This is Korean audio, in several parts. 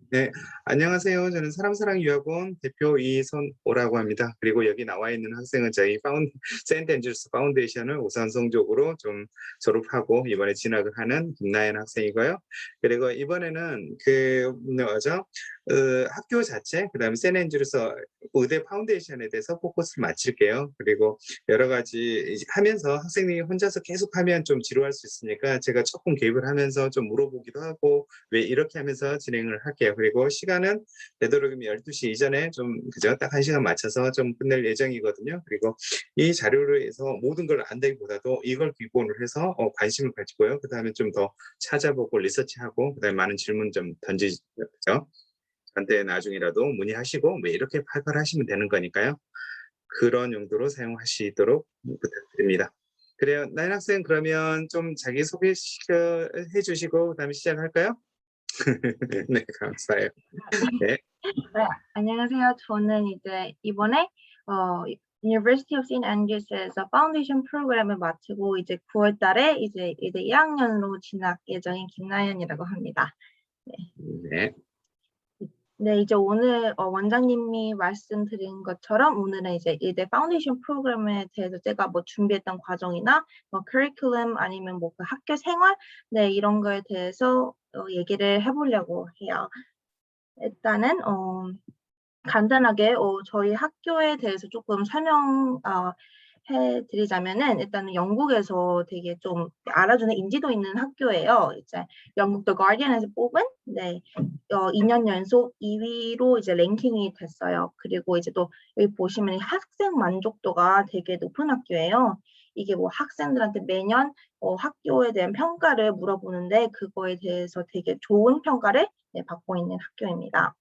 네, 안녕하세요. 저는 사람사랑유학원 대표 이선호라고 합니다. 그리고 여기 나와 있는 학생은 저희 세인트 앤드루스 파운데이션을 우선성적으로 좀 졸업하고 이번에 진학을 하는 김나연 학생이고요. 그리고 이번에는 학교 자체, 그다음에 세인트 앤드루스 의대 파운데이션에 대해서 포커스를 맞출게요. 그리고 여러 가지 하면서 학생이 혼자서 계속 하면 좀 지루할 수 있으니까 제가 조금 개입을 하면서 좀 물어보기도 하고 왜 이렇게 하면서 진행을 할게요. 그리고 시간은 되도록이면 12시 이전에 좀 그죠? 딱 1시간 맞춰서 좀 끝낼 예정이거든요. 그리고 이 자료를 해서 모든 걸 안되기보다도 이걸 기본으로 해서 관심을 가지고요. 그 다음에 좀 더 찾아보고 리서치하고 그 다음에 많은 질문 좀 던지죠. 저한테 나중이라도 문의하시고 왜 이렇게 팔팔하시면 되는 거니까요. 그런 용도로 사용하시도록 부탁드립니다. 그래요. 나연 학생 그러면 좀 자기소개 해주시고 그다음에 시작할까요? 네, 감사해요. 네. 네, 안녕하세요. 저는 이제 이번에 University of St. Andrews에서 파운데이션 프로그램을 마치고 이제 9월 달에 이제 1학년으로 진학 예정인 김나연이라고 합니다. 네. 네. 네, 이제 오늘 원장님이 말씀드린 것처럼 오늘은 이제 의대 파운데이션 프로그램에 대해서 제가 뭐 준비했던 과정이나 뭐 커리큘럼 아니면 뭐 그 학교 생활, 네, 이런 거에 대해서 얘기를 해보려고 해요. 일단은 간단하게 저희 학교에 대해서 조금 해드리자면은 일단은 영국에서 되게 좀 알아주는 인지도 있는 학교예요. 이제 영국 The Guardian에서 뽑은 2년 연속 2위로 이제 랭킹이 됐어요. 그리고 이제 또 여기 보시면 학생 만족도가 되게 높은 학교예요. 이게 뭐 학생들한테 매년 학교에 대한 평가를 물어보는데 그거에 대해서 되게 좋은 평가를 받고 있는 학교입니다.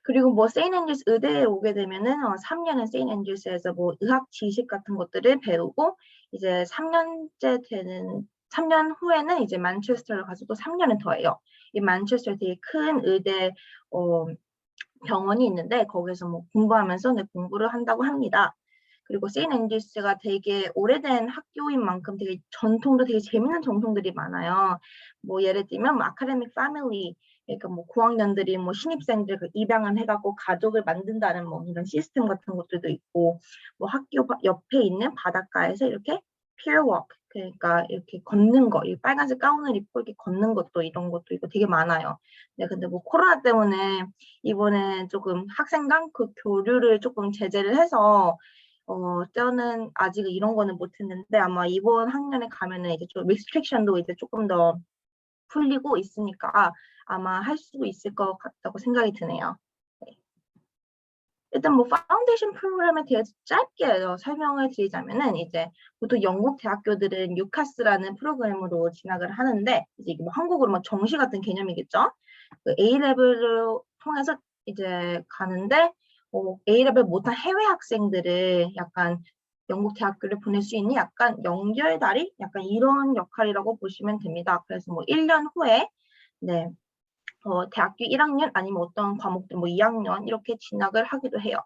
그리고 뭐 세인트 앤드루스 의대에 오게 되면은 3년은 세인트 앤드루스에서 뭐 의학 지식 같은 것들을 배우고 이제 3년 후에는 이제 만체스터를 가서 또 3년을 더 해요. 이 만체스터에 되게 큰 의대 병원이 있는데 거기서 뭐 공부하면서 공부를 한다고 합니다. 그리고 세인트 앤드루스가 되게 오래된 학교인 만큼 되게 전통도 되게 재밌는 전통들이 많아요. 뭐 예를 들면 뭐 아카데믹 패밀리, 그러니까 뭐 고학년들이 뭐 신입생들 입양을 해갖고 가족을 만든다는 뭐 이런 시스템 같은 것들도 있고, 뭐 학교 옆에 있는 바닷가에서 이렇게 피어 워크, 그러니까 이렇게 걷는 거, 이 빨간색 가운을 입고 이렇게 걷는 것도 이런 것도 있고 되게 많아요. 네, 근데 뭐 코로나 때문에 이번에 조금 학생 간 그 교류를 조금 제재를 해서 저는 아직 이런 거는 못했는데 아마 이번 학년에 가면은 이제 좀 리스트릭션도 이제 조금 더 풀리고 있으니까 아마 할 수 있을 것 같다고 생각이 드네요. 네. 일단 뭐 파운데이션 프로그램에 대해서 짧게 설명을 드리자면은 이제 보통 영국 대학교들은 유카스라는 프로그램으로 진학을 하는데 이제 이게 뭐 한국으로 뭐 정시 같은 개념이겠죠. 그 A 레벨을 통해서 이제 가는데 A 레벨 못한 해외 학생들을 약간 영국 대학교를 보낼 수 있는 약간 연결다리 약간 이런 역할이라고 보시면 됩니다. 그래서 뭐 1년 후에 네. 대학교 1학년 아니면 어떤 과목들 뭐 2학년 이렇게 진학을 하기도 해요.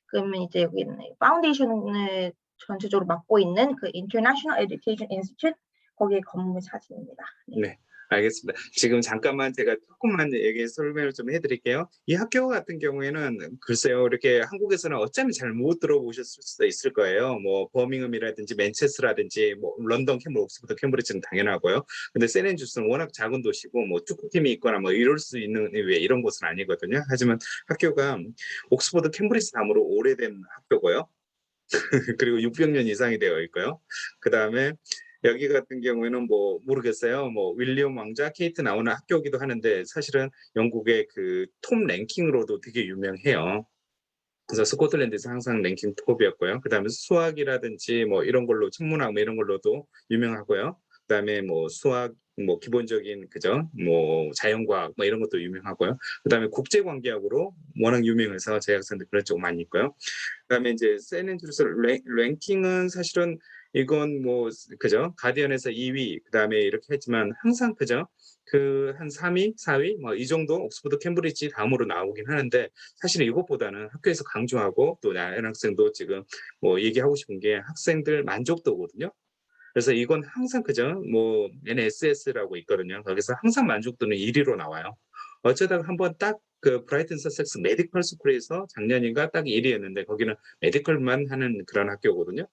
그러면 이제 여기는 파운데이션을 전체적으로 맡고 있는 그 International Education Institute 거기에 건물 사진입니다. 네. 네, 알겠습니다. 지금 잠깐만 제가 조금만 설명을 좀 해드릴게요. 이 학교 같은 경우에는 글쎄요, 이렇게 한국에서는 어쩌면 잘 못 들어보셨을 수도 있을 거예요. 뭐 버밍엄이라든지 맨체스터라든지 뭐 런던, 캠브리지, 옥스퍼드, 캠브리지는 당연하고요. 근데 세넨주스는 워낙 작은 도시고 뭐 축구팀이 있거나 뭐 이럴 수 있는 왜 이런 곳은 아니거든요. 하지만 학교가 옥스퍼드, 캠브리지 다음으로 오래된 학교고요. 그리고 600년 이상이 되어 있고요. 그 다음에 여기 같은 경우에는 뭐 모르겠어요. 뭐 윌리엄 왕자, 케이트 나오는 학교기도 하는데 사실은 영국의 그 톱 랭킹으로도 되게 유명해요. 그래서 스코틀랜드에서 항상 랭킹 톱이었고요. 그다음에 수학이라든지 뭐 이런 걸로 천문학 뭐 이런 걸로도 유명하고요. 그다음에 뭐 수학 뭐 기본적인 그죠 뭐 자연과학 뭐 이런 것도 유명하고요. 그다음에 국제관계학으로 워낙 유명해서 제 학생들 그런 쪽 많이 있고요. 그다음에 이제 세넨드루스 랭킹은 사실은 이건 뭐 그죠 가디언에서 2위 그다음에 이렇게 했지만 항상 그죠 그 한 3위, 4위 뭐 이 정도 옥스퍼드, 캠브리지 다음으로 나오긴 하는데 사실은 이것보다는 학교에서 강조하고 또 나연 학생도 지금 뭐 얘기하고 싶은 게 학생들 만족도거든요. 그래서 이건 항상 그죠 뭐 NSS라고 있거든요. 거기서 항상 만족도는 1위로 나와요. 어쩌다가 한번 딱 그 브라이튼 서섹스 메디컬 스쿨에서 작년인가 딱 1위였는데 거기는 메디컬만 하는 그런 학교거든요.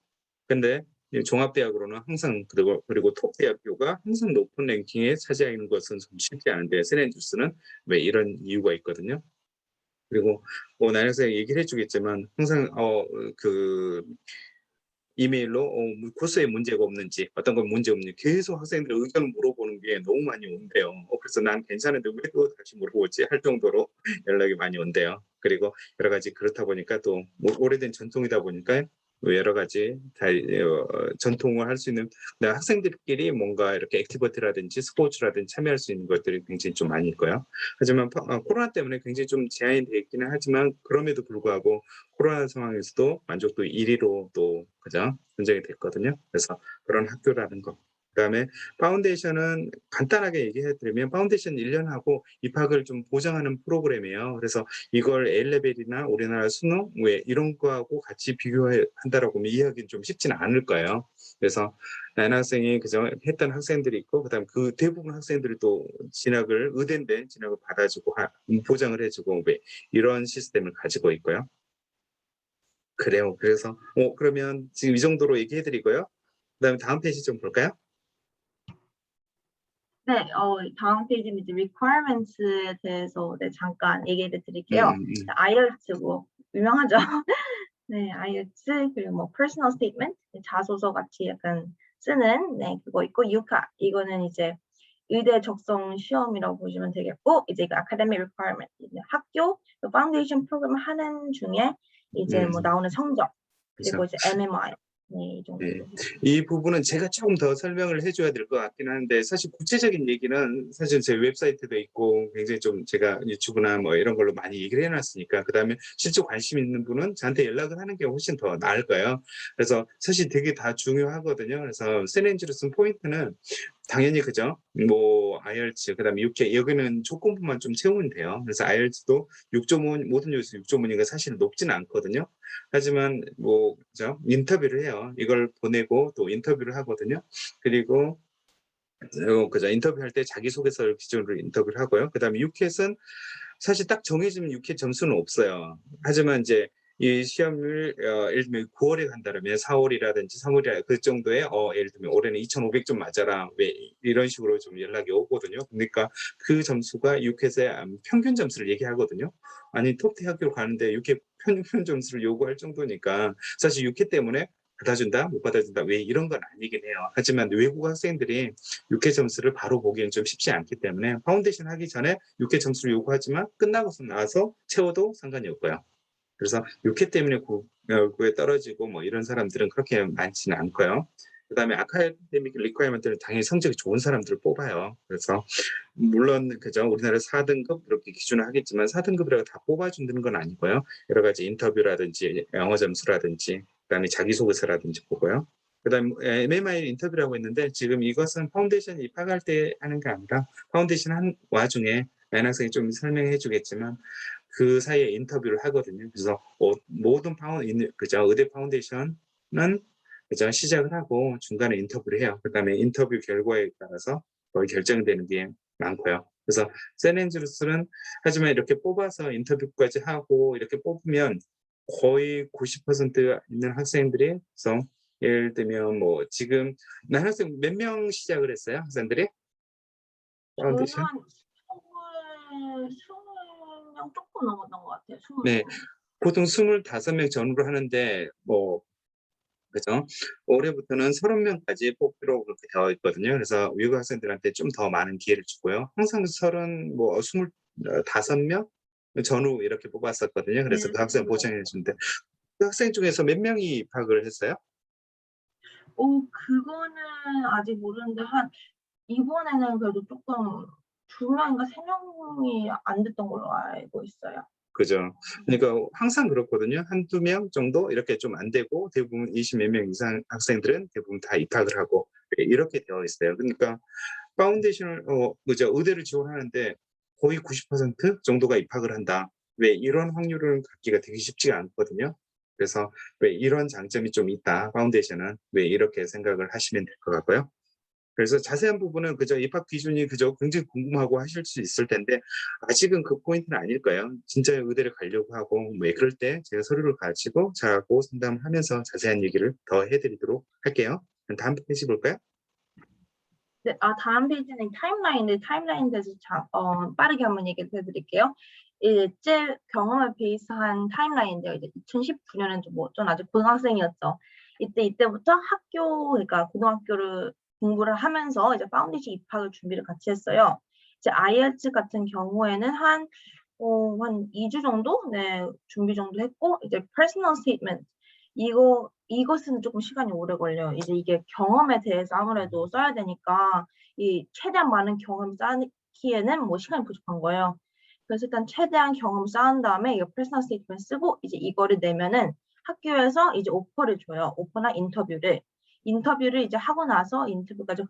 근데 이 종합대학으로는 항상 그리고 톱 대학교가 항상 높은 랭킹에 차지하는 것은 좀 쉽지 않은데 세네주스는 왜 이런 이유가 있거든요. 그리고 뭐 나연서 얘기를 해주겠지만 항상 그 이메일로 뭐 코스에 문제가 없는지 어떤 건 문제 없는지 계속 학생들 의견을 물어보는 게 너무 많이 온대요. 그래서 난 괜찮은데 왜 또 다시 물어보지 할 정도로 연락이 많이 온대요. 그리고 여러 가지 그렇다 보니까 또 오래된 전통이다 보니까 여러 가지 전통을 할 수 있는 학생들끼리 뭔가 이렇게 액티비티라든지 스포츠라든지 참여할 수 있는 것들이 굉장히 좀 많이 있고요. 하지만 코로나 때문에 굉장히 좀 제한이 되어 있기는 하지만 그럼에도 불구하고 코로나 상황에서도 만족도 1위로 또 그죠 선정이 됐거든요. 그래서 그런 학교라는 거. 그다음에 파운데이션은 간단하게 얘기해 드리면 파운데이션 1년 하고 입학을 좀 보장하는 프로그램이에요. 그래서 이걸 A레벨이나 우리나라 수능 왜 이런 거하고 같이 비교한다라고 하면 이해하기는 좀 쉽지는 않을 거예요. 그래서 나연 학생이 그저 했던 학생들이 있고 그다음 그 대부분 학생들이 또 진학을 의대인데 진학을 받아주고 보장을 해주고 왜 이런 시스템을 가지고 있고요. 그래요. 그래서 그러면 지금 이 정도로 얘기해 드리고요. 그다음에 다음 페이지 좀 볼까요? 네, 다음 페이지는 이제 requirements에 대해서 네, 잠깐 얘기를 음, 드릴게요. IELTS 뭐 유명하죠. 네, IELTS 그리고 뭐 personal statement 자소서 같이 약간 쓰는 네 그거 있고 유카 이거는 이제 의대 적성 시험이라고 보시면 되겠고 이제 그 academic requirement 이제 학교 그 파운데이션 프로그램 하는 중에 이제 뭐 나오는 성적 그리고 그래서 이제 MMI 네, 이 정도 네. 보시면 이 부분은 제가 조금 더 설명을 해줘야 될 것 같긴 한데 사실 구체적인 얘기는 사실 제 웹사이트도 있고 굉장히 좀 제가 유튜브나 뭐 이런 걸로 많이 얘기를 해놨으니까 그다음에 실제 관심 있는 분은 저한테 연락을 하는 게 훨씬 더 나을 거예요. 그래서 사실 되게 다 중요하거든요. 그래서 세렌지로 쓴 포인트는 당연히 그죠. 뭐 IELTS 그다음에 UK 여기는 조건부만 좀 채우면 돼요. 그래서 IELTS도 6.5 모든 요소 6.5니까 사실 높지는 않거든요. 하지만 뭐 그죠 인터뷰를 해요. 이걸 보내고 또 인터뷰를 하거든요. 그리고 그죠 인터뷰할 때 자기소개서를 기준으로 인터뷰를 하고요. 그다음에 UCAT은 사실 딱 정해진 UCAT 점수는 없어요. 하지만 이제 이 시험을 예를 들면 9월에 간다면 4월이라든지 3월이라 그 정도에 예를 들면 올해는 2,500점 맞아라 왜 이런 식으로 좀 연락이 오거든요. 그러니까 그 점수가 UCAT의 평균 점수를 얘기하거든요. 아니 톱 대학교 가는데 UCAT 평균 점수를 요구할 정도니까 사실 UCAT 때문에 받아준다 못 받아준다 왜 이런 건 아니긴 해요. 하지만 외국 학생들이 6회 점수를 바로 보기엔 좀 쉽지 않기 때문에 파운데이션 하기 전에 6회 점수를 요구하지만 끝나고서 나서 채워도 상관이 없고요. 그래서 6회 때문에 구에 떨어지고 뭐 이런 사람들은 그렇게 많지는 않고요. 그다음에 아카데믹 리퀘어먼트는 당연히 성적이 좋은 사람들을 뽑아요. 그래서 물론 그죠 우리나라 4등급 이렇게 기준을 하겠지만 4등급이라고 다 뽑아준다는 건 아니고요. 여러 가지 인터뷰라든지 영어 점수라든지 그다음에 자기소개서라든지 보고요. 그다음 MMI 인터뷰라고 했는데 지금 이것은 파운데이션 입학할 때 하는 게 아니라 파운데이션 한 와중에 나연 학생이 좀 설명해 주겠지만 그 사이에 인터뷰를 하거든요. 그래서 모든 그죠 의대 파운데이션은 그죠 시작을 하고 중간에 인터뷰를 해요. 그다음에 인터뷰 결과에 따라서 거의 결정되는 게 많고요. 그래서 세넨즈루스는 하지만 이렇게 뽑아서 인터뷰까지 하고 이렇게 뽑으면 거의 90% 있는 학생들이 그래서 예를 들면 뭐 지금 나 학생 몇 명 시작을 했어요 학생들이 저는 파운데이션? 한 20명 조금 넘었던 것 같아요. 20명 네, 정도. 보통 25명 전후로 하는데 뭐 그죠? 올해부터는 30명까지 뽑기로 그렇게 되어 있거든요. 그래서 외국 학생들한테 좀 더 많은 기회를 주고요. 항상 25명 전후 이렇게 뽑았었거든요. 그래서 그 학생 보장해 주는데 그 학생 중에서 몇 명이 입학을 했어요? 그거는 아직 모르는데 이번에는 그래도 조금 2명인가 3명이 안 됐던 걸로 알고 있어요. 그죠. 그러니까 항상 그렇거든요. 한두 명 정도 이렇게 좀 안 되고 대부분 20 몇 명 이상 학생들은 대부분 다 입학을 하고 이렇게 되어 있어요. 그러니까 파운데이션을 그죠. 의대를 지원하는데 거의 90% 정도가 입학을 한다. 왜 이런 확률을 갖기가 되게 쉽지가 않거든요. 그래서 왜 이런 장점이 좀 있다. 파운데이션은 왜 이렇게 생각을 하시면 될 것 같고요. 그래서 자세한 부분은 그저 입학 기준이 그저 굉장히 궁금하고 하실 수 있을 텐데 아직은 그 포인트는 아닐 거예요. 진짜 의대를 가려고 하고 뭐 그럴 때 제가 서류를 가지고 저하고 상담하면서 자세한 얘기를 더 해드리도록 할게요. 다음 페이지 볼까요? 네, 다음 페이지는 타임라인인데 타임라인 대해서 빠르게 한번 얘기를 해드릴게요. 이제 제 경험을 베이스한 타임라인인데요. 이제 2019년은 전 아직 고등학생이었죠. 이때부터 그러니까 고등학교를 공부를 하면서 이제 파운데이션 입학을 준비를 같이 했어요. 이제 IELTS 같은 경우에는 한 2주 정도? 네, 준비 정도 했고, 이제 personal statement. 이것은 조금 시간이 오래 걸려요. 이제 이게 경험에 대해서 아무래도 써야 되니까, 최대한 많은 경험 쌓기에는 뭐 시간이 부족한 거예요. 그래서 일단 최대한 경험 쌓은 다음에 이 personal statement 쓰고, 이제 이거를 내면은 학교에서 이제 오퍼를 줘요. 오퍼나 인터뷰를 이제 하고 나서 인터뷰까지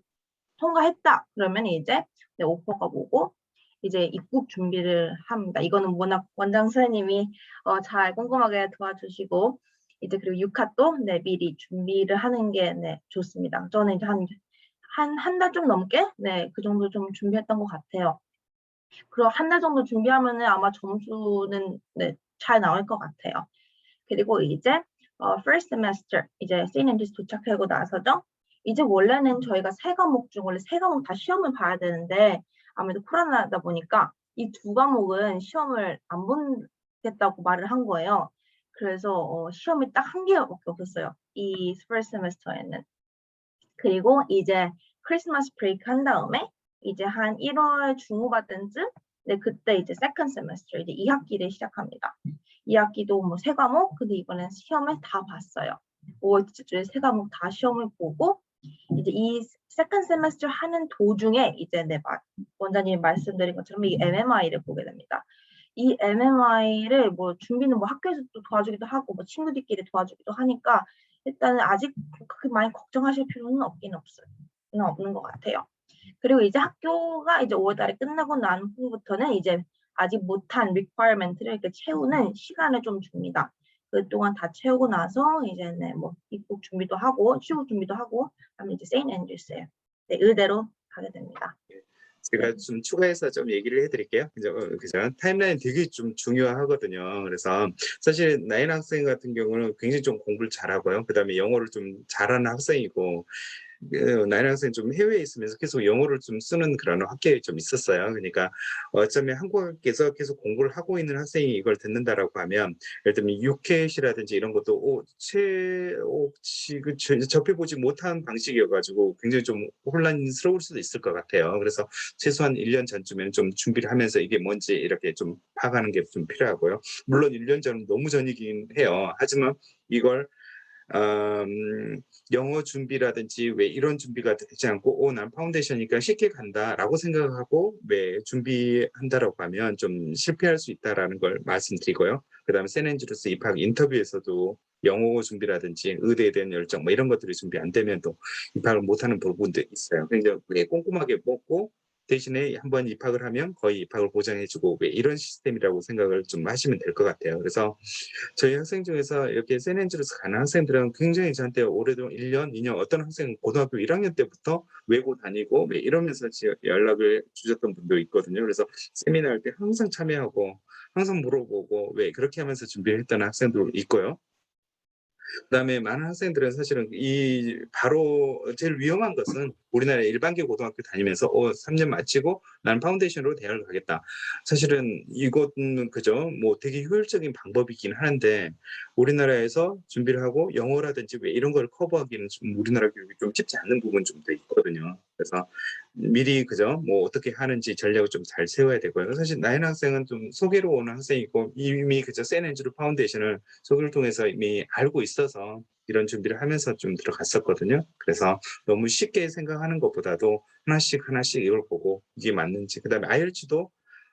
통과했다. 그러면 이제 오퍼가 오고, 이제 입국 준비를 합니다. 이거는 워낙 원장 선생님이 잘 꼼꼼하게 도와주시고 이제 그리고 유카도 미리 준비를 하는 게 좋습니다. 저는 이제 한 달 좀 넘게 그 정도 좀 준비했던 것 같아요. 그리고 한 달 정도 준비하면은 아마 점수는 잘 나올 것 같아요. 그리고 이제 first semester 이제 CNNG에서 도착하고 나서죠. 이제 원래는 저희가 세 과목 중 원래 세 과목 다 시험을 봐야 되는데 아무래도 코로나다 보니까 이 두 과목은 시험을 안 보겠다고 말을 한 거예요. 그래서 시험이 딱 한 개밖에 없었어요. 이 first semester에는. 그리고 이제 크리스마스 브레이크 한 다음에 이제 한 1월 중후반쯤 그때 이제 second semester 이제 2학기를 시작합니다. 2학기도 뭐 세 과목 근데 이번엔 시험을 다 봤어요. 5월 둘째 주에 세 과목 다 시험을 보고 이제 이 second semester 하는 도중에 이제 원장님이 말씀드린 것처럼 이 MMI를 보게 됩니다. 이 MMI를 뭐 준비는 뭐 학교에서 또 도와주기도 하고 뭐 친구들끼리 도와주기도 하니까 일단은 아직 그렇게 많이 걱정하실 필요는 없는 것 같아요. 그리고 이제 학교가 이제 5월 달에 끝나고 난 후부터는 이제 아직 못한 requirement를 이렇게 채우는 시간을 좀 줍니다. 그동안 다 채우고 나서 이제 뭐 입국 준비도 하고 취업 준비도 하고 하면 이제 세인트 앤드루스에 의대로 가게 됩니다. 제가 좀 추가해서 좀 얘기를 해드릴게요. 그죠? 타임라인 되게 좀 중요하거든요. 그래서 사실 나인 학생 같은 경우는 굉장히 좀 공부를 잘하고요. 그다음에 영어를 좀 잘하는 학생이고 나인 학생 좀 해외에 있으면서 계속 영어를 좀 쓰는 그런 학교에 좀 있었어요. 그러니까 어쩌면 한국에서 계속 공부를 하고 있는 학생이 이걸 듣는다라고 하면 예를 들면 유켓이라든지 이런 것도 접해보지 못한 방식이어가지고 굉장히 좀 혼란스러울 수도 있을 것 같아요. 그래서 최소한 1년 전쯤에는 좀 준비를 하면서 이게 뭔지 이렇게 좀 파악하는 게 좀 필요하고요. 물론 1년 전은 너무 전이긴 해요. 하지만 이걸 영어 준비라든지 왜 이런 준비가 되지 않고 난 파운데이션이니까 쉽게 간다라고 생각하고 왜 준비한다라고 하면 좀 실패할 수 있다라는 걸 말씀드리고요. 그다음에 샌앤드루스 입학 인터뷰에서도 영어 준비라든지 의대에 대한 열정 뭐 이런 것들이 준비 안 되면 또 입학을 못하는 부분도 있어요. 굉장히 꼼꼼하게 뽑고 대신에 한번 입학을 하면 거의 입학을 보장해주고 왜 이런 시스템이라고 생각을 좀 하시면 될 것 같아요. 그래서 저희 학생 중에서 이렇게 샌앤드루스 가는 학생들은 굉장히 저한테 오래동안 1년, 2년 어떤 학생은 고등학교 1학년 때부터 외고 다니고 왜 이러면서 연락을 주셨던 분도 있거든요. 그래서 세미나 할 때 항상 참여하고 항상 물어보고 왜 그렇게 하면서 준비를 했던 학생도 있고요. 그다음에 많은 학생들은 사실은 바로 제일 위험한 것은 우리나라 일반계 고등학교 다니면서 3년 마치고 난 파운데이션으로 대학을 가겠다. 사실은 이것은 그죠? 뭐 되게 효율적인 방법이긴 하는데 우리나라에서 준비를 하고 영어라든지 왜 이런 걸 커버하기는 좀 우리나라 교육이 좀 쉽지 않은 부분 좀 더 있거든요. 그래서 미리 그죠? 뭐 어떻게 하는지 전략을 좀 잘 세워야 되고요. 사실 나인 학생은 좀 소개로 오는 학생이고 이미 그죠? 샌앤드루 파운데이션을 소개를 통해서 이미 알고 있어서 이런 준비를 하면서 좀 들어갔었거든요. 그래서 너무 쉽게 생각하는 것보다도 하나씩 이걸 보고 이게 맞는지 그다음에 IELTS도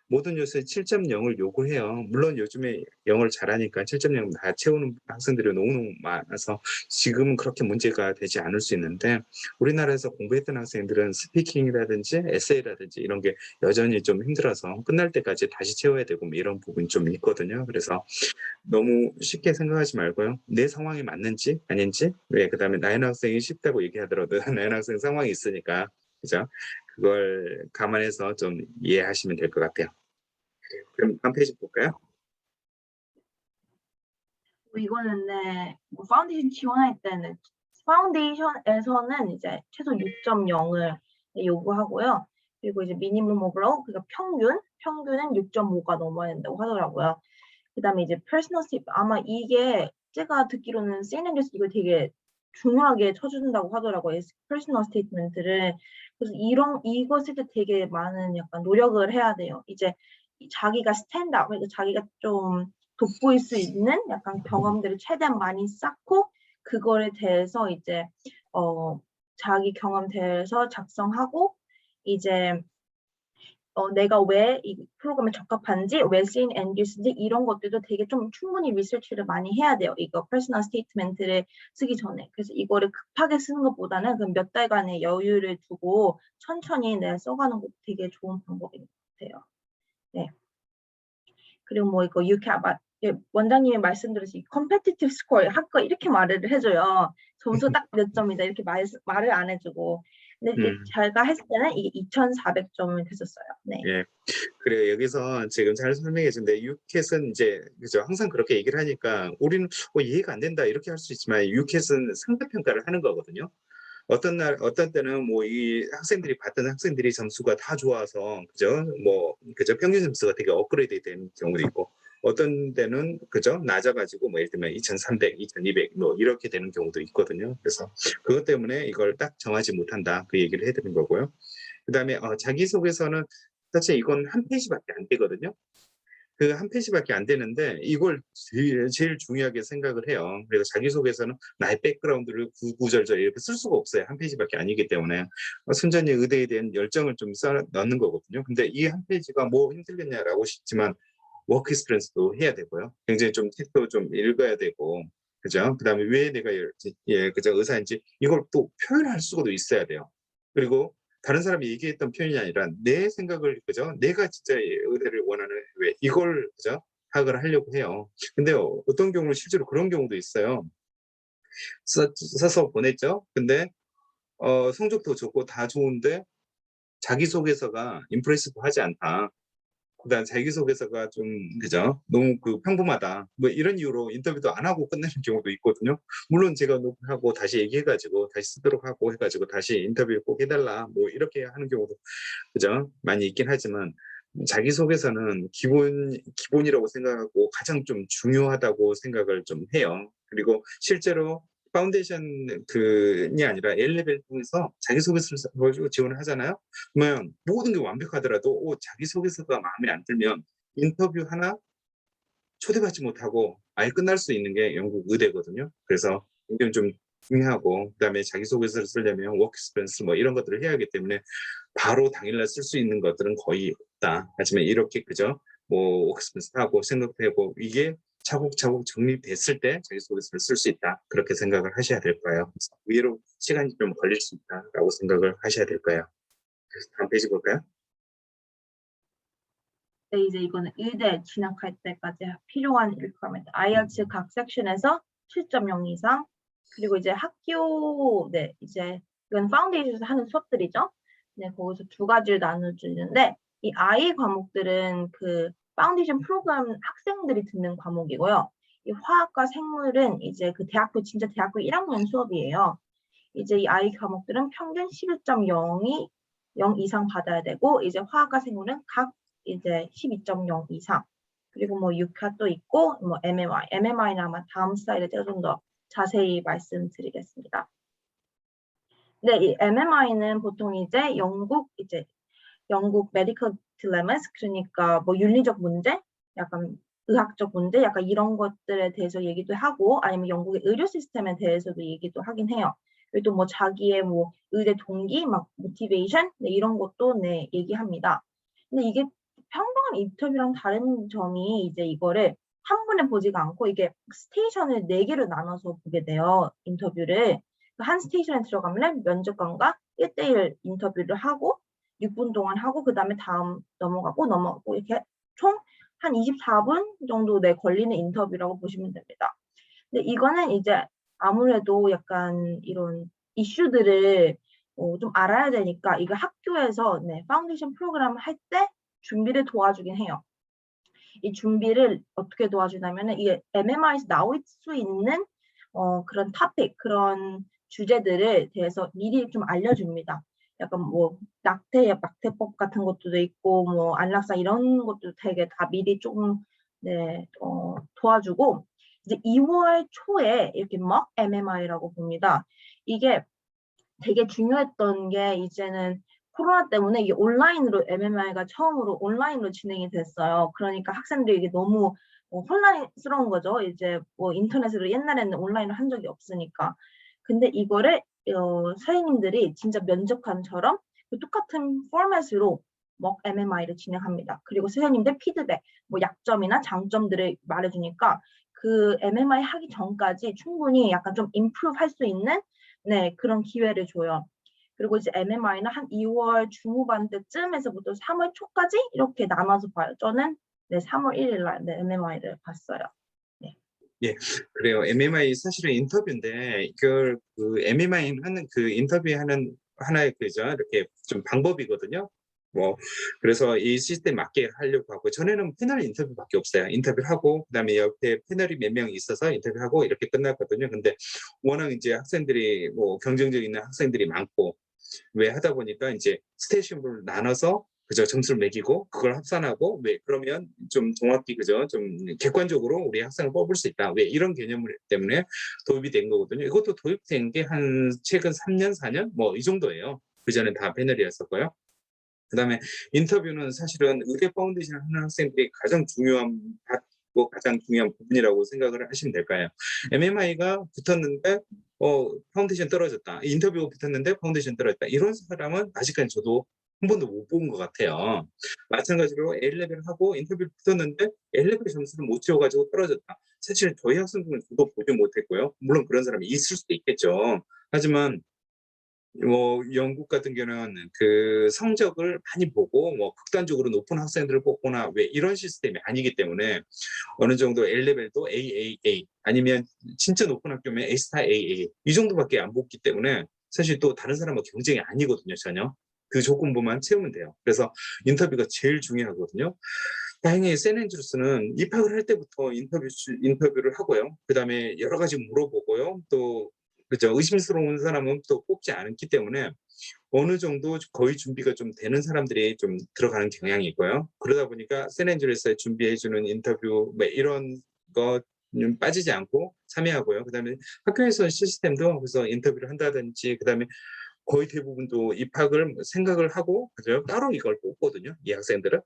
모든 요소에 7.0을 요구해요. 물론 요즘에 영어를 잘하니까 7.0 다 채우는 학생들이 너무너무 많아서 지금은 그렇게 문제가 되지 않을 수 있는데 우리나라에서 공부했던 학생들은 스피킹이라든지 에세이라든지 이런 게 여전히 좀 힘들어서 끝날 때까지 다시 채워야 되고 뭐 이런 부분이 좀 있거든요. 그래서 너무 쉽게 생각하지 말고요. 내 상황이 맞는지 아닌지 그다음에 나인 학생이 쉽다고 얘기하더라도 나인 학생 상황이 있으니까 그죠? 그걸 감안해서 좀 이해하시면 될 것 같아요. 그럼 다음 페이지 볼까요? 이거는 네, 뭐 파운데이션 지원할 때는 파운데이션에서는 이제 최소 6.0을 요구하고요. 그리고 이제 미니멈 오버all 그러니까 평균은 6.5가 넘어야 된다고 하더라고요. 그다음에 이제 퍼스널 스테이트 아마 이게 제가 듣기로는 CNN에서 이거 되게 중요하게 쳐준다고 하더라고요. 퍼스널 스테이트먼트를. 그래서 이거 쓸 때 되게 많은 약간 노력을 해야 돼요. 이제 자기가 스탠드업, 그러니까 자기가 좀 돋보일 수 있는 약간 경험들을 최대한 많이 쌓고 그거에 대해서 이제 자기 경험 대해서 작성하고 이제 내가 왜 이 프로그램에 적합한지, 왜 쓰인 엔드유스인지 이런 것들도 되게 좀 충분히 리서치를 많이 해야 돼요. 이거 퍼스널 스테이트먼트를 쓰기 전에. 그래서 이거를 급하게 쓰는 것보다는 그 몇 달간의 여유를 두고 천천히 써가는 것도 되게 좋은 방법인 것 같아요. 네. 그리고 뭐 이거 원장님이 말씀드렸듯이 컴페티티브 스코어 학과 이렇게 말을 해줘요. 점수 딱 몇 점이다 이렇게 말을 안 해주고. 근데 이제 제가 했을 때는 이게 2,400점이 됐었어요. 네. 예. 그래 여기서 지금 잘 설명해 준데 유캣은 이제 그죠 항상 그렇게 얘기를 하니까 우리는 이해가 안 된다 이렇게 할 수 있지만 유캣은 상대평가를 하는 거거든요. 어떤 때는 뭐 이 학생들이 봤던 학생들이 점수가 다 좋아서 그죠 그죠 평균 점수가 되게 업그레이드 되는 경우도 있고 어떤 때는 그죠 낮아가지고 뭐 예를 들면 2,300, 2,200 뭐 이렇게 되는 경우도 있거든요. 그래서 그것 때문에 이걸 딱 정하지 못한다 그 얘기를 해드린 거고요. 그다음에 자기소개서는 사실 이건 한 페이지밖에 안 되거든요. 그 한 페이지밖에 안 되는데 이걸 제일 중요하게 생각을 해요. 그래서 자기소개서는 나의 백그라운드를 구구절절 이렇게 쓸 수가 없어요. 한 페이지밖에 아니기 때문에 순전히 의대에 대한 열정을 좀 써 넣는 거거든요. 근데 이 한 페이지가 뭐 힘들겠냐라고 싶지만 워크 익스피리언스도 해야 되고요. 굉장히 좀 책도 좀 읽어야 되고 그죠? 그다음에 왜 내가 그죠 의사인지 이걸 또 표현할 수도 있어야 돼요. 그리고 다른 사람이 얘기했던 표현이 아니라 내 생각을 그죠? 내가 진짜 의대를 원하는 왜 이걸 그죠? 파악을 하려고 해요. 근데 어떤 경우는 실제로 그런 경우도 있어요. 써서 보냈죠. 근데 성적도 좋고 다 좋은데 자기소개서가 임프레시브 하지 않다. 그다음 자기소개서가 좀 그죠? 너무 평범하다. 뭐 이런 이유로 인터뷰도 안 하고 끝내는 경우도 있거든요. 물론 제가 녹음하고 다시 얘기해가지고 다시 쓰도록 하고 해가지고 다시 인터뷰 꼭 해달라 뭐 이렇게 하는 경우도 그죠? 많이 있긴 하지만 자기소개서는 기본이라고 생각하고 가장 좀 중요하다고 생각을 좀 해요. 그리고 실제로 파운데이션 이 아니라 A레벨 통해서 자기소개서를 가지고 지원을 하잖아요. 그러면 모든 게 완벽하더라도 자기소개서가 마음에 안 들면 인터뷰 하나 초대받지 못하고 아예 끝날 수 있는 게 영국 의대거든요. 그래서 굉장히 좀 중요하고 그다음에 자기소개서를 쓰려면 워크 익스피리언스 뭐 이런 것들을 해야 하기 때문에 바로 당일날 쓸 수 있는 것들은 거의 없다. 하지만 이렇게 그죠? 뭐 워크 익스피리언스 하고 생각도 하고 이게 차곡차곡 정립됐을 때 자기소개서를 쓸 수 있다. 그렇게 생각을 하셔야 될 거예요. 의외로 시간이 좀 걸릴 수 있다라고 생각을 하셔야 될 거예요. 그래서 다음 페이지 볼까요? 네, 이제 이거는 의대 진학할 때까지 필요한 requirement. IELTS 각 섹션에서 7.0 이상. 그리고 이제 네, 이제 이건 파운데이션에서 하는 수업들이죠. 네, 거기서 두 가지를 나눠주는데 이 I 과목들은 그 파운데이션 프로그램 학생들이 듣는 과목이고요. 이 화학과 생물은 이제 그 진짜 대학교 1학년 수업이에요. 이제 이 I 과목들은 평균 11.0이 0 이상 받아야 되고 이제 화학과 생물은 각 이제 12.0 이상. 그리고 뭐 유카도 있고 뭐 MMI는 아마 다음 슬라이드에 제가 좀 더 자세히 말씀드리겠습니다. 네, 이 MMI는 보통 이제 영국 메디컬 딜레마스 그러니까 뭐 윤리적 문제, 약간 의학적 문제, 약간 이런 것들에 대해서 얘기도 하고 아니면 영국의 의료 시스템에 대해서도 얘기도 하긴 해요. 그리고 또 뭐 자기의 뭐 의대 동기, 막 모티베이션 네, 이런 것도 네 얘기합니다. 근데 이게 평범한 인터뷰랑 다른 점이 이제 이거를 한 번에 보지가 않고 이게 스테이션을 4개로 나눠서 보게 돼요. 인터뷰를. 한 스테이션에 들어가면 면접관과 1대1 인터뷰를 하고 6분 동안 하고 그다음에 다음 넘어가고 이렇게 총 한 24분 정도 걸리는 인터뷰라고 보시면 됩니다. 근데 이거는 이제 아무래도 약간 이런 이슈들을 좀 알아야 되니까 이거 학교에서 네, 파운데이션 프로그램 할 때 준비를 도와주긴 해요. 이 준비를 어떻게 도와주냐면은 이 MMI에서 나올 수 있는 그런 토픽, 그런 주제들에 대해서 미리 좀 알려줍니다. 약간 뭐 낙태법 같은 것도 있고 뭐 안락사 이런 것도 되게 다 미리 조금 네, 도와주고 이제 2월 초에 이렇게 mock MMI라고 봅니다. 이게 되게 중요했던 게 이제는 코로나 때문에 이게 온라인으로 MMI가 처음으로 온라인으로 진행이 됐어요. 그러니까 학생들이 이게 너무 혼란스러운 거죠. 이제 뭐 인터넷으로 옛날에는 온라인을 한 적이 없으니까. 근데 이거를 선생님들이 진짜 면접관처럼 그 똑같은 포맷으로 mock MMI를 진행합니다. 그리고 선생님들 피드백, 뭐 약점이나 장점들을 말해주니까 그 MMI 하기 전까지 충분히 약간 좀 improve 할 수 있는 네, 그런 기회를 줘요. 그리고 이제 MMI는 한 2월 중후반 때쯤에서부터 3월 초까지 이렇게 나눠서 봐요. 저는 네, 3월 1일 날 네, MMI를 봤어요. 네. 예, 그래요. MMI 사실은 인터뷰인데 이걸 그 MMI 하는 그 인터뷰하는 하나의 그죠 이렇게 좀 방법이거든요. 뭐 그래서 이 시스템 맞게 하려고 하고 전에는 패널 인터뷰밖에 없어요. 인터뷰를 하고 그다음에 옆에 패널이 몇 명 있어서 인터뷰하고 이렇게 끝났거든요. 근데 워낙 이제 학생들이 뭐 경쟁력 있는 학생들이 많고 왜 하다 보니까 이제 스테이션별로 나눠서 그저 점수를 매기고 그걸 합산하고 왜 그러면 좀 정확히 그죠 좀 객관적으로 우리 학생을 뽑을 수 있다 왜 이런 개념 때문에 도입이 된 거거든요. 이것도 도입된 게 한 최근 3년 4년 뭐 이 정도예요. 그 전에 다 패널이었었고요. 그다음에 인터뷰는 사실은 의대 파운데이션 하는 학생들이 가장 중요한 가장 중요한 부분이라고 생각을 하시면 될까요? MMI가 붙었는데 파운데이션 떨어졌다. 인터뷰가 붙었는데 파운데이션 떨어졌다. 이런 사람은 아직까지 저도 한 번도 못 본 것 같아요. 마찬가지로 A레벨 하고 인터뷰 붙었는데 A레벨 점수를 못 채워가지고 떨어졌다. 사실 저희 학생들은 저도 보지 못했고요. 물론 그런 사람이 있을 수도 있겠죠. 하지만 뭐 영국 같은 경우는 그 성적을 많이 보고 뭐 극단적으로 높은 학생들을 뽑거나 왜 이런 시스템이 아니기 때문에 어느 정도 A레벨도 AAA 아니면 진짜 높은 학교면 A스타 AA 이 정도밖에 안 뽑기 때문에 사실 또 다른 사람과 경쟁이 아니거든요 전혀. 그 조건부만 채우면 돼요. 그래서 인터뷰가 제일 중요하거든요. 다행히 세넨주스는 입학을 할 때부터 인터뷰를 하고요. 그다음에 여러 가지 물어보고요. 또 그죠 의심스러운 사람은 또 뽑지 않기 때문에 어느 정도 거의 준비가 좀 되는 사람들이 좀 들어가는 경향이 있고요. 그러다 보니까 세넨주스에 준비해주는 인터뷰 뭐 이런 거 빠지지 않고 참여하고요. 그다음에 학교에서 시스템도 그래서 인터뷰를 한다든지 그다음에 거의 대부분도 입학을 생각을 하고 그죠 따로 이걸 뽑거든요. 이 학생들은.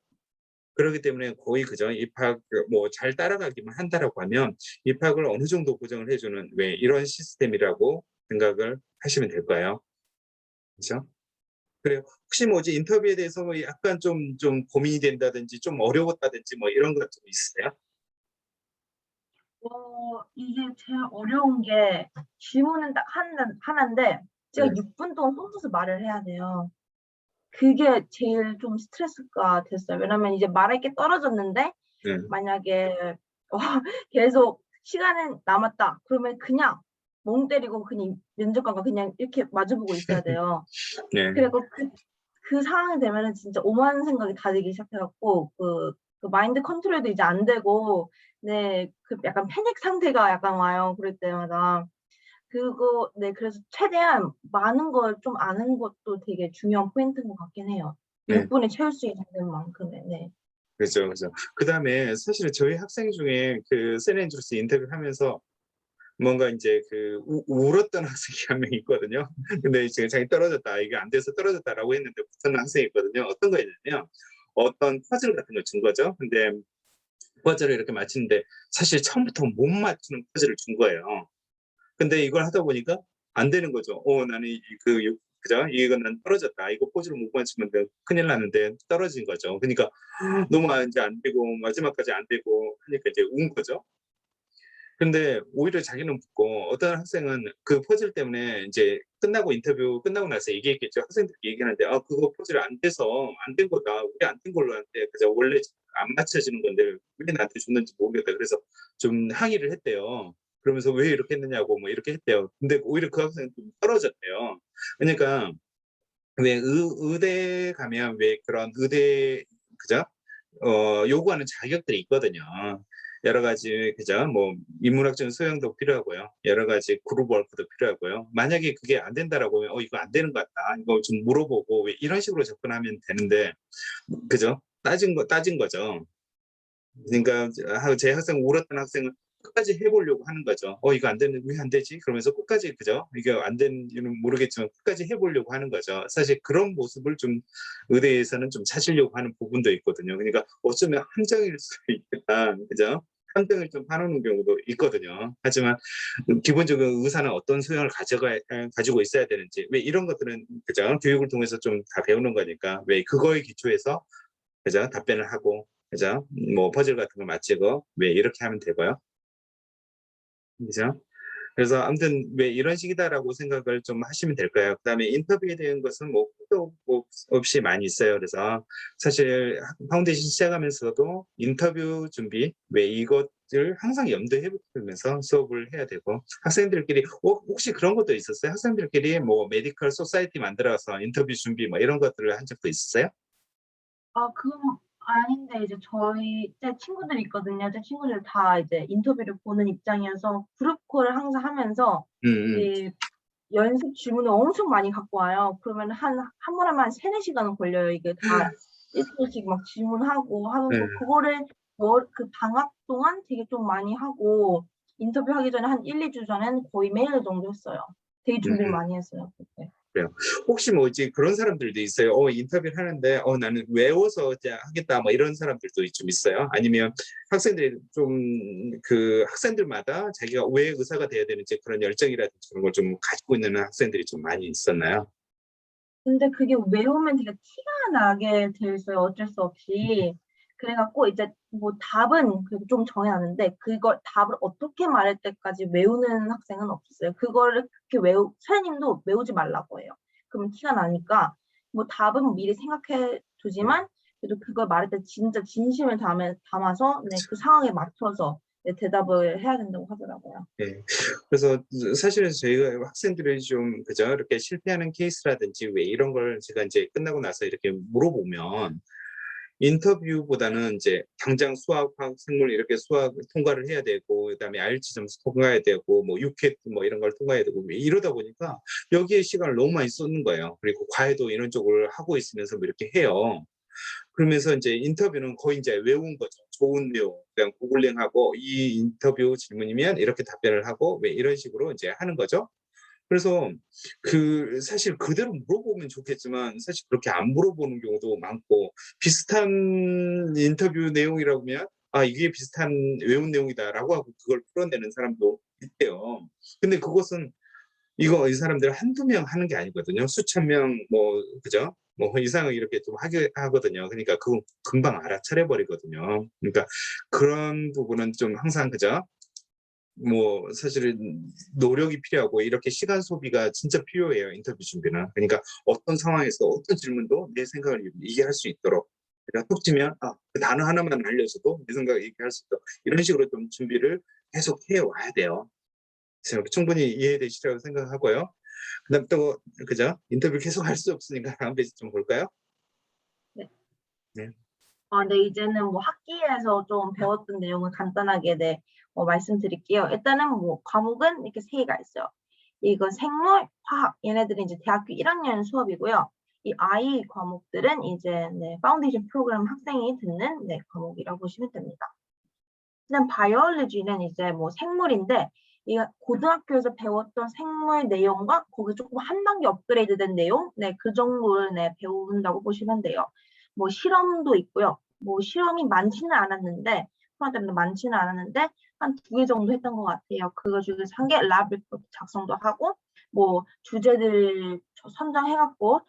그렇기 때문에 거의 그저 입학 뭐 잘 따라가기만 한다라고 하면 입학을 어느 정도 보장을 해주는 왜 이런 시스템이라고 생각을 하시면 될까요? 그렇죠? 그래요. 혹시 뭐지 인터뷰에 대해서 뭐 약간 좀 고민이 된다든지 좀 어려웠다든지 뭐 이런 것 좀 있으세요? 이게 제일 어려운 게 질문은 딱 하나인데 제가 네. 6분 동안 혼자서 말을 해야 돼요. 그게 제일 좀 스트레스가 됐어요. 왜냐면 이제 말할 게 떨어졌는데 네. 만약에 어, 계속 시간은 남았다. 그러면 그냥 멍 때리고 그냥 면접관과 그냥 이렇게 마주보고 있어야 돼요. 네. 그리고 그 상황이 되면은 진짜 오만 생각이 다 들기 시작해갖고 그 마인드 컨트롤도 이제 안 되고 네, 그 약간 패닉 상태가 약간 와요. 그럴 때마다. 그거 네, 그래서 최대한 많은 걸 좀 아는 것도 되게 중요한 포인트인 것 같긴 해요. 네. 6분에 채울 수 있는 만큼의 네. 그죠, 그죠. 그다음에 사실은 저희 학생 중에 그 세넨주스 인터뷰를 하면서 뭔가 이제 그 울었던 학생이 한 명 있거든요. 근데 이제 자기 떨어졌다. 이게 안 돼서 떨어졌다라고 했는데 붙었는 학생이 있거든요. 어떤 거였냐면 어떤 퍼즐 같은 걸 준 거죠. 근데 퍼즐을 이렇게 맞추는데 사실 처음부터 못 맞추는 퍼즐을 준 거예요. 근데 이걸 하다 보니까 안 되는 거죠. 나는 그죠? 이건 난 떨어졌다. 이거 포즈를 못 맞추면 큰일 나는데 떨어진 거죠. 그러니까 너무 이제 안 되고 마지막까지 안 되고 하니까 이제 운 거죠. 근데 오히려 자기는 붙고 어떤 학생은 그 퍼즐 때문에 이제 끝나고 인터뷰 끝나고 나서 얘기했겠죠. 학생들이 얘기하는데 그거 퍼즐 안 돼서 안 된 거다. 우리 안 된 걸로 하는데 그저 원래 안 맞춰지는 건데 왜 나한테 줬는지 모르겠다. 그래서 좀 항의를 했대요. 그러면서 왜 이렇게 했느냐고 뭐 이렇게 했대요. 근데 오히려 그 학생은 좀 떨어졌대요. 그러니까 왜 의대 가면 왜 그런 의대 그죠? 요구하는 자격들이 있거든요. 여러 가지 그죠? 뭐 인문학적인 소양도 필요하고요. 여러 가지 그룹 워크도 필요하고요. 만약에 그게 안 된다라고 하면 이거 안 되는 것 같다. 이거 좀 물어보고 왜 이런 식으로 접근하면 되는데 그죠? 따진 거죠. 그러니까 제 학생 울었던 학생은 끝까지 해보려고 하는 거죠. 이거 안 되는데 왜 안 되지? 그러면서 끝까지 그죠? 이게 안 되는지는 모르겠지만 끝까지 해보려고 하는 거죠. 사실 그런 모습을 좀 의대에서는 좀 찾으려고 하는 부분도 있거든요. 그러니까 어쩌면 함정일 수도 있겠다, 그죠? 함정을 좀 파놓는 경우도 있거든요. 하지만 기본적으로 의사는 어떤 소양을 가지고 있어야 되는지 왜 이런 것들은 그죠? 교육을 통해서 좀 다 배우는 거니까 왜 그거에 기초해서 그죠? 답변을 하고 그죠? 뭐 퍼즐 같은 거 맞추고 왜 이렇게 하면 되고요. 그죠? 그래서 아무튼 왜 이런 식이다라고 생각을 좀 하시면 될 거예요. 그다음에 인터뷰에 대한 것은 뭐 끝도 없이 많이 있어요. 그래서 사실 파운데이션 시작하면서도 인터뷰 준비 왜 이것을 항상 염두에 두면서 수업을 해야 되고 학생들끼리 혹시 그런 것도 있었어요? 학생들끼리 뭐 메디컬 소사이티 만들어서 인터뷰 준비 뭐 이런 것들을 한 적도 있었어요? 그건 아닌데 이제 제 친구들이 있거든요. 제 친구들 다 이제 인터뷰를 보는 입장이어서 그룹 콜을 항상 하면서 음, 음. 이 연습 질문을 엄청 많이 갖고 와요. 그러면 한 번 하면 한 3-4시간은 걸려요. 이게 다 1초씩 막 질문하고 하는 네. 거 그거를 그 방학 동안 되게 좀 많이 하고 인터뷰하기 전에 한 1-2주 전에는 거의 매일 정도 했어요. 되게 준비를 음. 많이 했어요 그때. 그래요. 혹시 뭐지 그런 사람들도 있어요. 인터뷰를 하는데 나는 외워서 이제 하겠다 뭐 이런 사람들도 좀 있어요. 아니면 학생들이 좀 그 학생들마다 자기가 왜 의사가 돼야 되는지 그런 열정이라든지 그런 걸 좀 가지고 있는 학생들이 좀 많이 있었나요? 근데 그게 외우면 되게 티가 나게 돼 있어요, 어쩔 수 없이. 그래 갖고 이제 뭐 답은 그래도 좀 정해 놨는데 그걸 답을 어떻게 말할 때까지 외우는 학생은 없었어요. 그거를 그렇게 선생님도 외우지 말라고 해요. 그러면 티가 나니까 뭐 답은 미리 생각해 두지만 그래도 그걸 말할 때 진짜 진심을 담아서 네, 그 상황에 맞춰서 네, 대답을 해야 된다고 하더라고요. 네. 그래서 사실은 저희가 학생들이 좀 그죠? 이렇게 실패하는 케이스라든지 왜 이런 걸 제가 이제 끝나고 나서 이렇게 물어보면 인터뷰보다는 이제 당장 수학, 화학, 생물 이렇게 수학 통과를 해야 되고 그다음에 IELTS 점수 통과해야 되고 뭐 UCAT 뭐 이런 걸 통과해야 되고 이러다 보니까 여기에 시간을 너무 많이 쏟는 거예요. 그리고 과외도 이런 쪽을 하고 있으면서 뭐 이렇게 해요. 그러면서 이제 인터뷰는 거의 이제 외운 거죠. 좋은 내용 그냥 구글링하고 이 인터뷰 질문이면 이렇게 답변을 하고 왜 이런 식으로 이제 하는 거죠. 그래서 사실 그대로 물어보면 좋겠지만 사실 그렇게 안 물어보는 경우도 많고 비슷한 인터뷰 내용이라면 '아 이게 비슷한 외운 내용이다.'라고 하고 그걸 풀어내는 사람도 있대요. 근데 그것은 이 사람들 한두 명 하는 게 아니거든요. 수천 명 뭐 그죠? 뭐 이상을 이렇게 좀 하거든요. 그러니까 그건 금방 알아차려 버리거든요. 그러니까 그런 부분은 좀 항상 그죠? 뭐 사실은 노력이 필요하고 이렇게 시간 소비가 진짜 필요해요, 인터뷰 준비는. 그러니까 어떤 상황에서 어떤 질문도 내 생각을 얘기할 수 있도록 그러니까 톡 치면 그 단어 하나만 알려줘도 내 생각을 얘기할 수 있도록 이런 식으로 좀 준비를 계속 해 와야 돼요. 그래서 충분히 이해되시리라고 생각하고요. 그다음 또 그죠? 인터뷰 계속 할 수 없으니까 다음 페이지 좀 볼까요? 네. 네. 네, 이제는 뭐 학기에서 좀 배웠던 내용을 간단하게 네, 말씀드릴게요. 일단은 뭐 과목은 이렇게 3개가 있어요. 이거 생물, 화학 얘네들은 이제 대학교 1학년 수업이고요. 이 I 과목들은 이제 네, 파운데이션 프로그램 학생이 듣는 네, 과목이라고 보시면 됩니다. 그다음 바이올로지는 이제 뭐 생물인데 이 고등학교에서 배웠던 생물 내용과 거기 조금 한 단계 업그레이드된 내용, 네, 그 정도를 네, 배운다고 보시면 돼요. 뭐 실험도 있고요. 뭐 실험이 많지는 않았는데 코로나 때문에 많지는 않았는데 한 2개 정도 했던 것 같아요. 그거 중에서 한 개 랩 리포트 작성도 하고 뭐 주제들 선정해갖고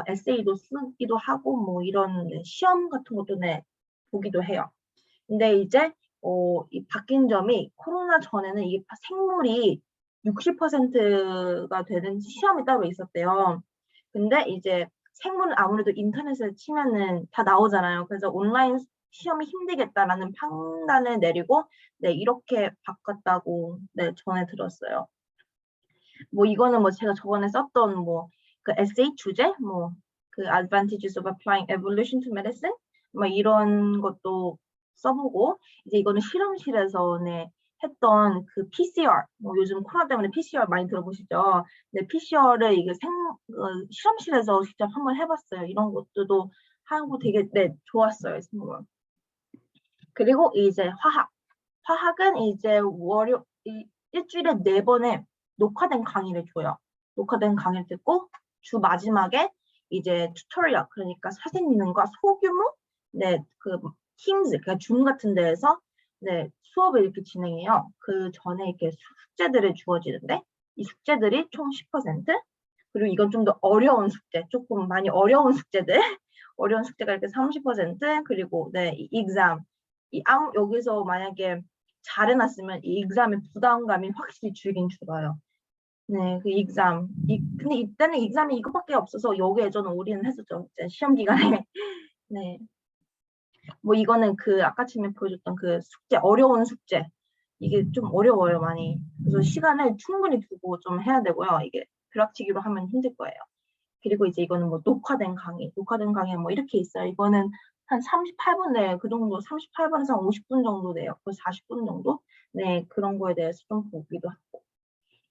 에세이도 쓰기도 하고 뭐 이런 네, 시험 같은 것도 네, 보기도 해요. 근데 이제 이 바뀐 점이 코로나 전에는 이게 생물이 60%가 되는 시험이 따로 있었대요. 근데 이제 생물은 아무래도 인터넷에 치면은 다 나오잖아요. 그래서 온라인 시험이 힘들겠다라는 판단을 내리고 네, 이렇게 바꿨다고 네, 전해 들었어요. 뭐 이거는 뭐 제가 저번에 썼던 뭐 그 에세이 주제, 뭐 그 advantages of applying evolution to medicine, 뭐 이런 것도 써보고 이제 이거는 실험실에서 네, 했던 그 PCR, 뭐 요즘 코로나 때문에 PCR 많이 들어보시죠? 네, PCR을 이게 실험실에서 직접 한번 해봤어요. 이런 것들도 하고 되게 네 좋았어요. 생물. 그리고 이제 화학은 이제 일주일에 4번의 녹화된 강의를 줘요. 녹화된 강의를 듣고 주 마지막에 이제 튜토리얼, 그러니까 선생님과 소규모 네, 그 팀즈, 그러니까 줌 같은 데에서 네, 수업을 이렇게 진행해요. 그 전에 이렇게 숙제들을 주어지는데 이 숙제들이 총 10%, 그리고 이건 좀 더 어려운 숙제, 조금 많이 어려운 숙제들, 어려운 숙제가 이렇게 30%, 그리고 네, 이 exam, 여기서 만약에 잘 해놨으면 이 exam의 부담감이 확실히 줄긴 줄어요. 네, 그 exam. 근데 이때는 exam이 이것밖에 없어서 여기에 저는 올인을 했었죠. 이제 시험 기간에. 네. 뭐 이거는 그 아까 전에 보여줬던 그 숙제, 어려운 숙제. 이게 좀 어려워요, 많이. 그래서 시간을 충분히 두고 좀 해야 되고요. 이게 벼락치기로 하면 힘들 거예요. 그리고 이제 이거는 뭐 녹화된 강의 뭐 이렇게 있어요. 이거는 한 38분 내에 그 정도, 38분에서 한 50분 정도 돼요. 거의 40분 정도? 네, 그런 거에 대해서 좀 보기도 하고.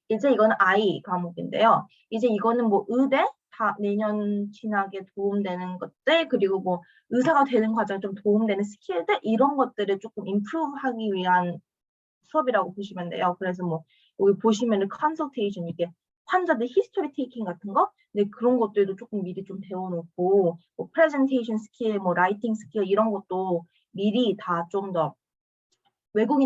이제 이거는 I 과목인데요. 이제 이거는 뭐 의대 다 내년 진학에 도움되는 것들, 그리고 뭐 의사가 되는 과정에 좀 도움되는 스킬들, 이런 것들을 조금 임프루브하기 위한 수업이라고 보시면 돼요. 그래서 뭐 여기 보시면은 컨설테이션, 이게 환자들 히스토리 테이킹 같은 거, 네, 그런 것들도 조금 미리 좀 배워놓고, 뭐 프레젠테이션 스킬, 뭐 라이팅 스킬 이런 것도 미리 다 좀 더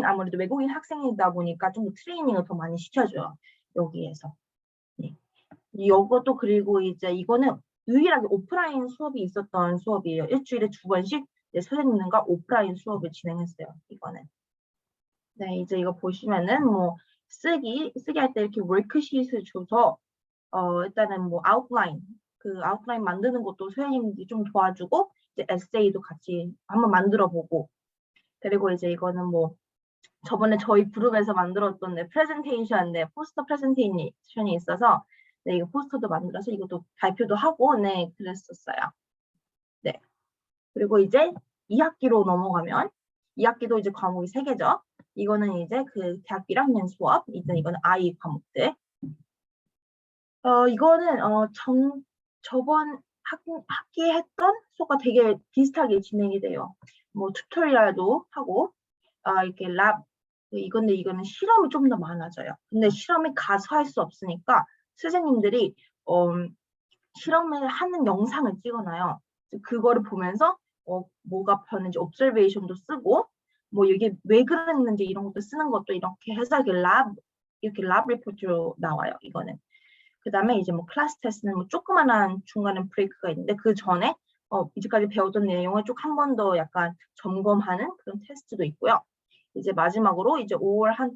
아무래도 외국인 학생이다 보니까 좀 더 트레이닝을 더 많이 시켜줘요. 여기에서. 네. 이것도 그리고 이제 이거는 유일하게 오프라인 수업이 있었던 수업이에요. 일주일에 2번씩 네, 선생님과 오프라인 수업을 진행했어요. 이거는. 네, 이제 이거 보시면은 뭐 쓰기 할 때 이렇게 워크시트를 줘서 일단은 뭐 아웃라인 만드는 것도 선생님들이 좀 도와주고 이제 에세이도 같이 한번 만들어 보고, 그리고 이제 이거는 뭐 저번에 저희 그룹에서 만들었던 네, 프레젠테이션, 네, 포스터 프레젠테이션이 있어서 네, 이거 포스터도 만들어서 이것도 발표도 하고 네, 그랬었어요. 네. 그리고 이제 2학기로 넘어가면 2학기도 이제 과목이 3개죠. 이거는 이제 그 대학교 1학년 수업, 이거는 I 과목들. 이거는 저번 학기에 했던 수업과 되게 비슷하게 진행이 돼요. 뭐 튜토리얼도 하고 이렇게 이거는 실험이 좀 더 많아져요. 근데 실험에 가서 할 수 없으니까 선생님들이 실험을 하는 영상을 찍어놔요. 그거를 보면서 뭐가 변했는지 옵저베이션도 쓰고, 뭐 이게 왜 그랬는지 이런 것도 쓰는 것도 이렇게 해서 이렇게 랍 리포트로 나와요. 이거는. 그다음에 이제 뭐 클래스 테스트는 뭐 조그만한 중간에 브레이크가 있는데 그 전에 이제까지 배우던 내용을 쭉 한 번 더 약간 점검하는 그런 테스트도 있고요. 이제 마지막으로 이제 5월 한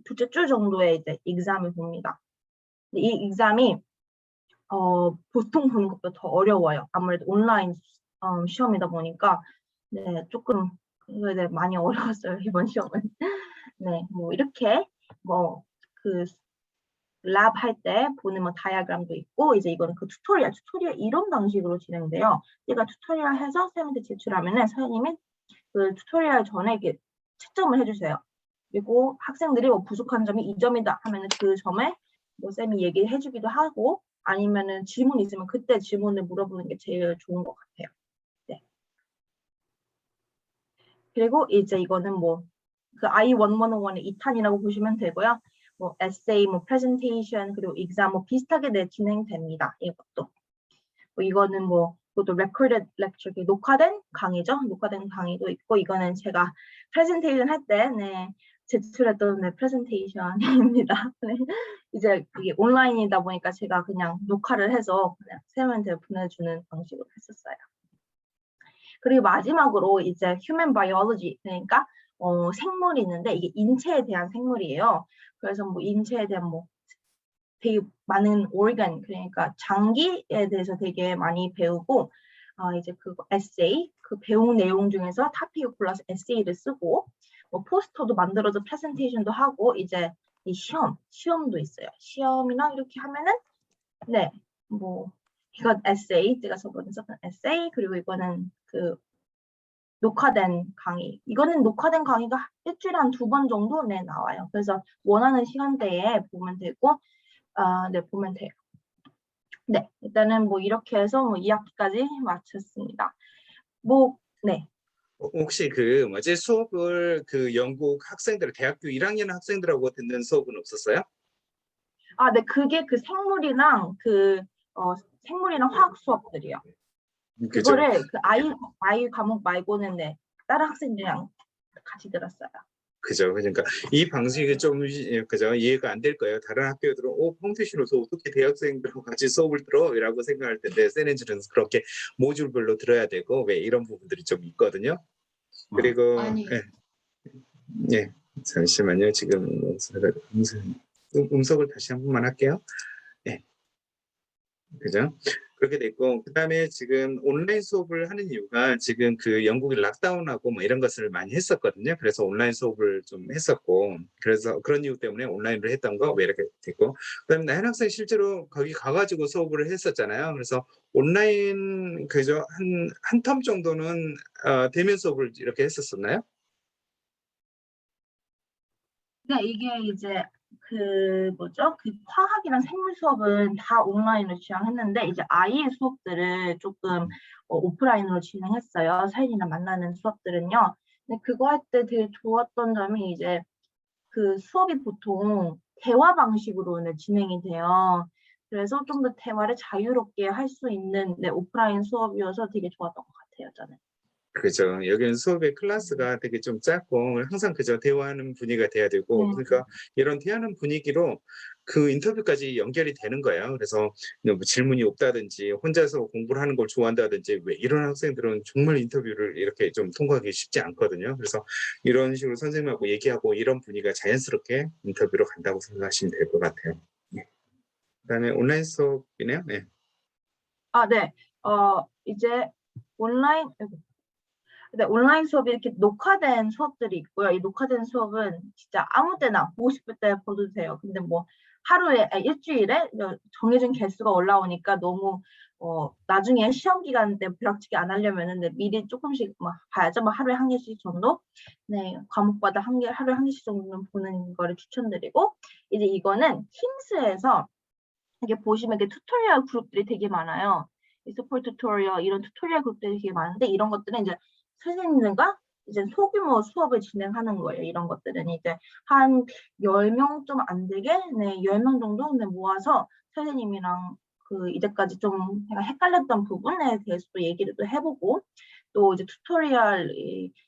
둘째 주 정도에 이제 exam을 봅니다. 근데 이 exam이 보통 보는 것보다 더 어려워요. 아무래도 온라인 시험이다 보니까 네, 조금 네, 많이 어려웠어요, 이번 시험은. 네, 뭐 이렇게 뭐 그 랩 할 때 보는 뭐 다이아그램도 있고, 이제 이거는 그 튜토리얼 이런 방식으로 진행돼요. 제가 튜토리얼 해서 선생님한테 제출하면은 선생님이 그 튜토리얼 전에 이렇게 채점을 해주세요. 그리고 학생들이 뭐 부족한 점이 이 점이다 하면은 그 점에 뭐 쌤이 얘기를 해주기도 하고, 아니면은 질문 있으면 그때 질문을 물어보는 게 제일 좋은 것 같아요. 네. 그리고 이제 이거는 뭐 그 I-101의 2탄이라고 보시면 되고요. 뭐 에세이, 뭐 프레젠테이션, 그리고 exam 뭐 비슷하게 진행됩니다. 이것도. 뭐 이거는 뭐 그것도 recorded lecture, 녹화된 강의죠. 녹화된 강의도 있고, 이거는 제가 프레젠테이션 할 때 네, 제출했던 네, 프레젠테이션입니다. 네. 이제 그게 온라인이다 보니까 제가 그냥 녹화를 해서 그냥 쌤한테 보내주는 방식으로 했었어요. 그리고 마지막으로 이제 human biology, 그러니까 생물이 있는데 이게 인체에 대한 생물이에요. 그래서 뭐 인체에 대한 뭐 되게 많은 organ, 그러니까 장기에 대해서 되게 많이 배우고, 이제 그거 에세이, 그 배운 내용 중에서 토픽을 골라서 에세이를 쓰고, 뭐 포스터도 만들어서 프레젠테이션도 하고, 이제 이 시험도 있어요. 시험이나 이렇게 하면은 네, 뭐 이건 에세이, 제가 저번에 썼던 에세이, 그리고 이거는 그 녹화된 강의. 이거는 녹화된 강의가 일주일에 한 2번 정도 네, 나와요. 그래서 원하는 시간대에 보면 되고, 네, 보면 돼요. 네, 일단은 뭐 이렇게 해서 뭐 2학기까지 마쳤습니다. 뭐, 네. 혹시 그 뭐지 수업을 그 영국 학생들 대학교 1학년 학생들하고 듣는 수업은 없었어요? 네, 그게 그 생물이랑 생물이랑 화학 수업들이요. 그죠? 그거를 그 아이 과목 말고는 네, 다른 학생들이랑 같이 들었어요. 그죠. 그러니까 이 방식이 좀 그죠 이해가 안 될 거예요. 다른 학교들은 펑테시로서 어떻게 대학생들하고 같이 수업을 들어라고 생각할 텐데 세렌즈는 그렇게 모듈별로 들어야 되고 왜 이런 부분들이 좀 있거든요. 그리고 아니. 예, 잠시만요. 지금 음성을 다시 한 번만 할게요. 예, 그죠? 그렇게 됐고 그다음에 지금 온라인 수업을 하는 이유가 지금 그 영국이 락다운하고 뭐 이런 것을 많이 했었거든요. 그래서 온라인 수업을 좀 했었고 그래서 그런 이유 때문에 온라인으로 했던 거 왜 이렇게 됐고 그다음에 나연 학생 실제로 거기 가가지고 수업을 했었잖아요. 그래서 온라인 그죠 한 텀 정도는 대면 수업을 이렇게 했었었나요? 네, 이게 이제 그 뭐죠? 그 화학이랑 생물 수업은 다 온라인으로 진행했는데 이제 아이의 수업들을 조금 오프라인으로 진행했어요. 사연이나 만나는 수업들은요. 근데 그거 할 때 되게 좋았던 점이 이제 그 수업이 보통 대화 방식으로는 진행이 돼요. 그래서 좀 더 대화를 자유롭게 할 수 있는 네, 오프라인 수업이어서 되게 좋았던 것 같아요, 저는. 그죠. 여기는 수업의 클래스가 되게 좀 작고 항상 그저 대화하는 분위기가 돼야 되고 네. 그러니까 이런 대화하는 분위기로 그 인터뷰까지 연결이 되는 거예요. 그래서 뭐 질문이 없다든지 혼자서 공부를 하는 걸 좋아한다든지 왜 이런 학생들은 정말 인터뷰를 이렇게 좀 통과하기 쉽지 않거든요. 그래서 이런 식으로 선생님하고 얘기하고 이런 분위기가 자연스럽게 인터뷰로 간다고 생각하시면 될 것 같아요. 네. 그다음에 온라인 수업이네요. 네. 네. 이제 온라인 근데 온라인 수업이 이렇게 녹화된 수업들이 있고요. 이 녹화된 수업은 진짜 아무 때나 보고 싶을 때 보도 돼요. 근데 뭐 일주일에 정해진 개수가 올라오니까 너무 나중에 시험 기간 때 벼락치기 안 하려면은 네, 미리 조금씩 막 봐야죠. 뭐 하루에 한 개씩 정도. 네, 과목마다 하루에 한 개씩 정도는 보는 거를 추천드리고 이제 이거는 팀스에서 이게 보시면 이게 튜토리얼 그룹들이 되게 많아요. 이 서포트 튜토리얼 이런 튜토리얼 그룹들이 되게 많은데 이런 것들은 이제 선생님들과 이제 소규모 수업을 진행하는 거예요. 이런 것들은 이제 한 10명 좀 안 되게 네, 10명 정도 네, 모아서 선생님이랑 그 이제까지 좀 제가 헷갈렸던 부분에 대해서 또 얘기를 또 해보고 또 이제 튜토리얼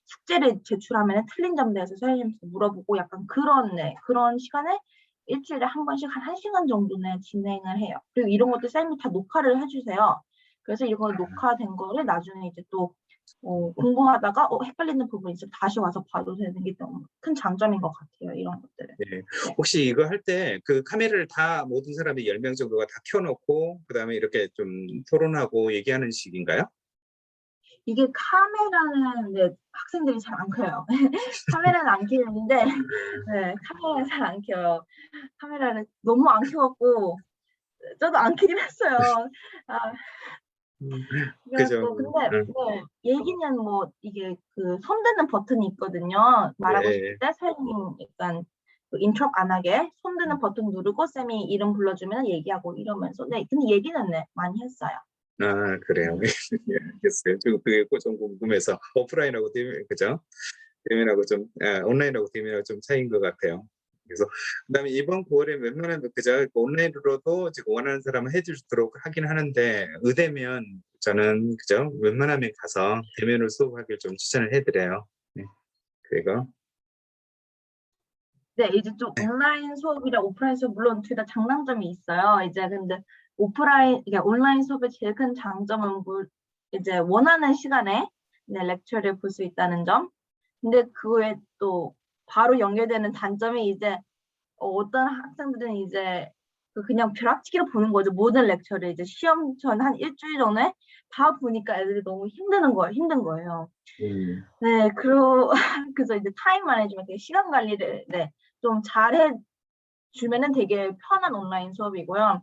숙제를 제출하면 틀린 점에 대해서 선생님한테 물어보고 약간 그런 네, 그런 시간에 일주일에 한 번씩 한 1시간 정도는 진행을 해요. 그리고 이런 것도 쌤이 다 녹화를 해주세요. 그래서 이거 녹화된 거를 나중에 이제 또 공부하다가 헷갈리는 부분이 있으면 다시 와서 봐도 되는 게 너무 큰 장점인 것 같아요. 이런 것들은. 네. 네. 혹시 이거 할 때 그 카메라를 다 모든 사람이 10명 정도가 다 켜놓고 그다음에 이렇게 좀 토론하고 얘기하는 식인가요? 이게 카메라는 네, 학생들이 잘 안 켜요. 카메라는 안 켜는데 네, 카메라는 잘 안 켜요. 카메라를 너무 안 켜갖고 저도 안 켜긴 했어요. 아, 그죠. 그래갖고 근데 네, 얘기는 뭐 이게 그 손드는 버튼이 있거든요. 말하고 싶을 네. 때 선생님 약간 그 인터럽 안 하게 손드는 버튼 누르고 쌤이 이름 불러주면 얘기하고 이러면서 네, 근데 얘기는 네, 많이 했어요. 그래요. 예, 알겠어요. 저 그게 좀 궁금해서 오프라인하고 그죠? 대면하고 좀 온라인하고 대면하고 좀 차이인 것 같아요. 그래서 그다음에 이번 9월에 웬만하면 그죠 온라인으로도 지금 원하는 사람은 해주도록 하긴 하는데 의대면 저는 그죠 웬만하면 가서 대면으로 수업하기를 좀 추천을 해드려요. 네. 그리고 네, 이제 좀 네. 온라인 수업이랑 오프라인 수업 물론 둘 다 장단점이 있어요. 이제 근데 오프라인, 이게 온라인 수업의 제일 큰 장점은 이제 원하는 시간에 네, 렉처를 볼 수 있다는 점. 근데 그 외에 또 바로 연결되는 단점이 이제 어떤 학생들은 이제 그냥 벼락치기로 보는 거죠. 모든 렉처를 이제 시험 전 한 일주일 전에 다 보니까 애들이 너무 힘든 거예요. 네, 그래서 이제 타임 매니지먼트, 시간 관리를 네, 좀 잘해 주면은 되게 편한 온라인 수업이고요.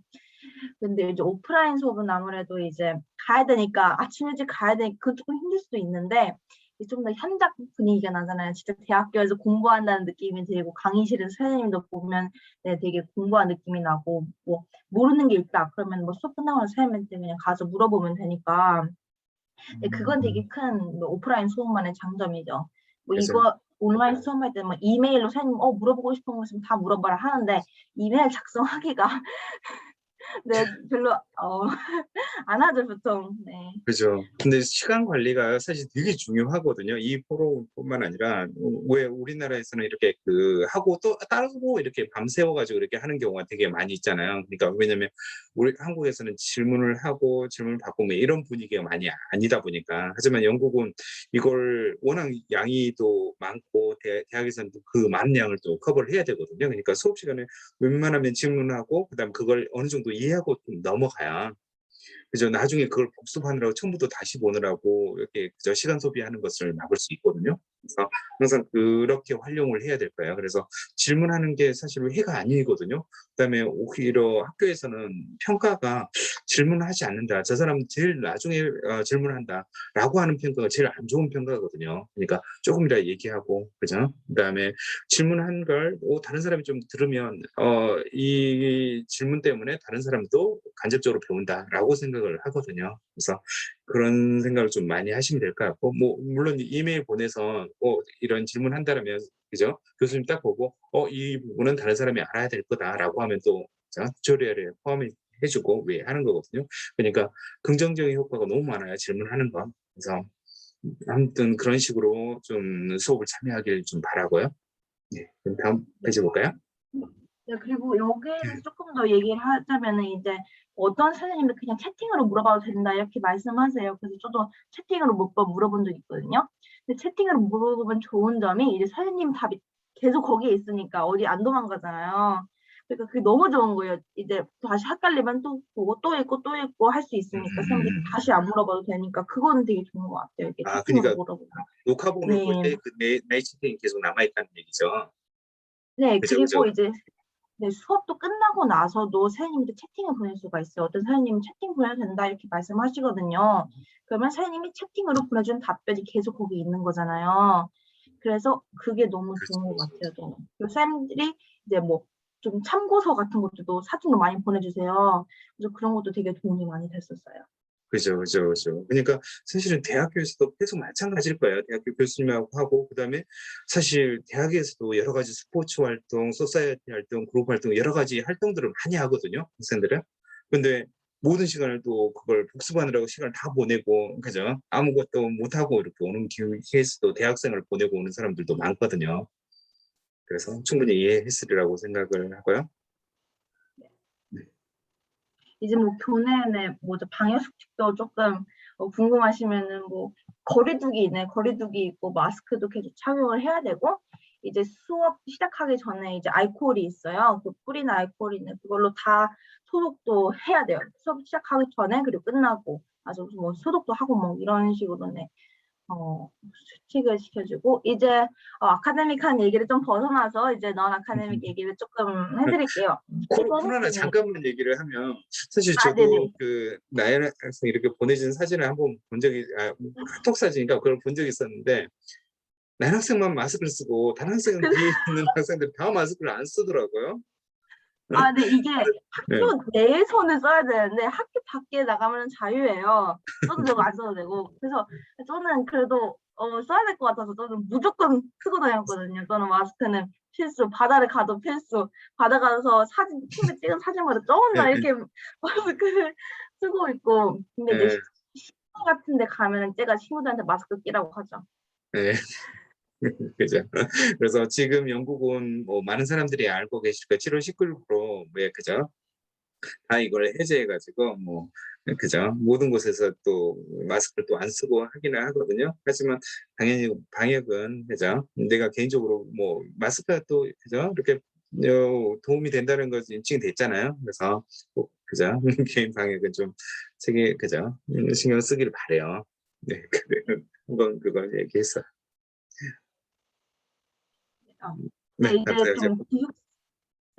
근데 이제 오프라인 수업은 아무래도 이제 가야 되니까 아침 일찍 가야 되니까 그건 조금 힘들 수도 있는데 좀 더 현장 분위기가 나잖아요. 진짜 대학교에서 공부한다는 느낌이 들고 강의실에서 선생님도 보면 네, 되게 공부한 느낌이 나고 뭐 모르는 게 있다 그러면 뭐 수업 끝나고 나서 선생님한테 그냥 가서 물어보면 되니까 네, 그건 되게 큰 뭐 오프라인 수업만의 장점이죠. 뭐 그죠. 이거 온라인 수업할 때 뭐 이메일로 선생님 물어보고 싶은 거 있으면 다 물어봐라 하는데 이메일 작성하기가 네, 별로 안 하죠, 보통. 네. 그죠. 근데 시간 관리가 사실 되게 중요하거든요. 이 프로뿐만 아니라 왜 우리나라에서는 이렇게 하고 또 따로 이렇게 밤새워가지고 이렇게 하는 경우가 되게 많이 있잖아요. 그러니까 왜냐면 우리 한국에서는 질문을 하고 질문을 받고 뭐 이런 분위기가 많이 아니다 보니까. 하지만 영국은 이걸 워낙 양이 또 많고 대학에서는 그 많은 양을 또 커버를 해야 되거든요. 그러니까 수업 시간에 웬만하면 질문하고 그다음 그걸 어느 정도 이해하고 좀 넘어가야 그죠. 나중에 그걸 복습하느라고 처음부터 다시 보느라고 이렇게 그저 시간 소비하는 것을 막을 수 있거든요. 그래서 항상 그렇게 활용을 해야 될 거예요. 그래서 질문하는 게 사실 회가 아니거든요. 그다음에 오히려 학교에서는 평가가 "질문하지 않는다. 저 사람은 제일 나중에 질문한다."라고 하는 평가가 제일 안 좋은 평가거든요. 그러니까 쪼금이라도 얘기하고 그죠. 그다음에 질문한 걸 다른 사람이 좀 들으면 '이 질문 때문에 다른 사람도 간접적으로 배운다.'라고 생각을 하거든요. 그래서 그런 생각을 좀 많이 하시면 될 것 같고 뭐 물론 이메일 보내서 이런 질문한다라면 그죠? 교수님 딱 보고 '이 부분은 다른 사람이 알아야 될 거다.'라고 하면 또 그죠? 튜토리얼에 포함해 주고 왜 하는 거거든요. 그러니까 긍정적인 효과가 너무 많아요, 질문하는 건. 그래서 아무튼 그런 식으로 좀 수업을 참여하길 좀 바라고요. 네. 그럼 다음 페이지 볼까요? 네, 그리고 여기에서 네. 조금 더 얘기를 하자면은 이제 어떤 선생님들 그냥 채팅으로 물어봐도 된다 이렇게 말씀하세요. 그래서 저도 채팅으로 몇 번 물어본 적이 있거든요. 근데 채팅으로 물어보면 좋은 점이 이제 선생님 답이 계속 거기에 있으니까 어디 안 도망가잖아요. 그러니까 그게 너무 좋은 거예요. 이제 다시 헷갈리면 또 보고 또 읽고 또 읽고 할 수 있으니까 선생님이 다시 안 물어봐도 되니까 그거는 되게 좋은 것 같아요. 이렇게 채팅으로 그러니까 물어보면. 녹화본을 볼 네. 때 내 채팅이 계속 남아 있다는 얘기죠. 네. 그죠, 그리고 그죠. 이제 네, 수업도 끝나고 나서도 선생님한테 채팅을 보낼 수가 있어요. 어떤 선생님은 "채팅 보내도 된다." 이렇게 말씀하시거든요. 그러면 선생님이 채팅으로 보내준 답변이 계속 거기 있는 거잖아요. 그래서 그게 너무 그렇죠. 좋은 것 같아요, 저는. 그리고 선생님들이 이제 뭐 좀 참고서 같은 것들도 사진으로 많이 보내주세요. 그래서 그런 것도 되게 도움이 많이 됐었어요. 그죠, 그죠, 그죠. 그러니까 사실은 대학교에서도 계속 마찬가지일 거예요. 대학교 교수님하고 하고 그다음에 사실 대학에서도 여러 가지 스포츠 활동, 소사이어티 활동, 그룹 활동 여러 가지 활동들을 많이 하거든요, 학생들은. 근데 모든 시간을 또 그걸 복습하느라고 시간을 다 보내고 그죠? 아무것도 못 하고 이렇게 오는 케이스도 대학생을 보내고 오는 사람들도 많거든요. 그래서 충분히 이해했으리라고 생각을 하고요. 네. 이제 뭐 교내 내 뭐죠 방역 수칙도 조금 궁금하시면은 뭐 거리두기 있고 마스크도 계속 착용을 해야 되고 이제 수업 시작하기 전에 이제 알코올이 있어요. 그 뿌리는 알코올이 있는 그걸로 다 소독도 해야 돼요. 수업 시작하기 전에 그리고 끝나고 아주 뭐 소독도 하고 뭐 이런 식으로 네. 수칙을 지켜주고 이제 아카데믹한 얘기를 좀 벗어나서 이제 넌 아카데믹 얘기를 조금 해 드릴게요. 지금 코로나 네. 잠깐만 얘기를 하면 사실 네네. 저도 나연 학생 이렇게 보내준 사진을 한번 본 적이 카톡 사진인가 그걸 본 적이 있었는데 나연 학생만 마스크를 쓰고 다른 학생 뒤에 있는 학생들 다 마스크를 안 쓰더라고요. 네, 이게 네. 학교 내에서는 써야 되는데 학교 밖에 나가면은 자유예요. 써도 되고 안 써도 되고. 그래서 저는 그래도 써야 될 것 같아서 저는 무조건 쓰고 다녔거든요. 저는 마스크는 필수, 바다를 가도 필수, 바다 가서 친구 찍은 사진마다 저 혼자 네. 이렇게 마스크를 쓰고 있고. 근데 이제 네. 식당 같은 데 가면은 제가 친구들한테 마스크 끼라고 하죠. 네. 그죠. 그래서 지금 영국은 뭐 많은 사람들이 알고 계실 거예요. 7월 19일부로 그죠? 다 이걸 해제해 가지고 그죠. 모든 곳에서 또 마스크를 또 안 쓰고 하기는 하거든요. 하지만 당연히 방역은 그죠. 내가 개인적으로 마스크가 또 그죠. 이렇게 도움이 된다는 것이 인증이 됐잖아요. 그래서 꼭 그죠. 개인 방역은 좀 그죠. 신경 쓰기를 바라요. 네. 그래 한번 그걸 얘기했어요. 어. 네. 네, 이제 감사해요. 좀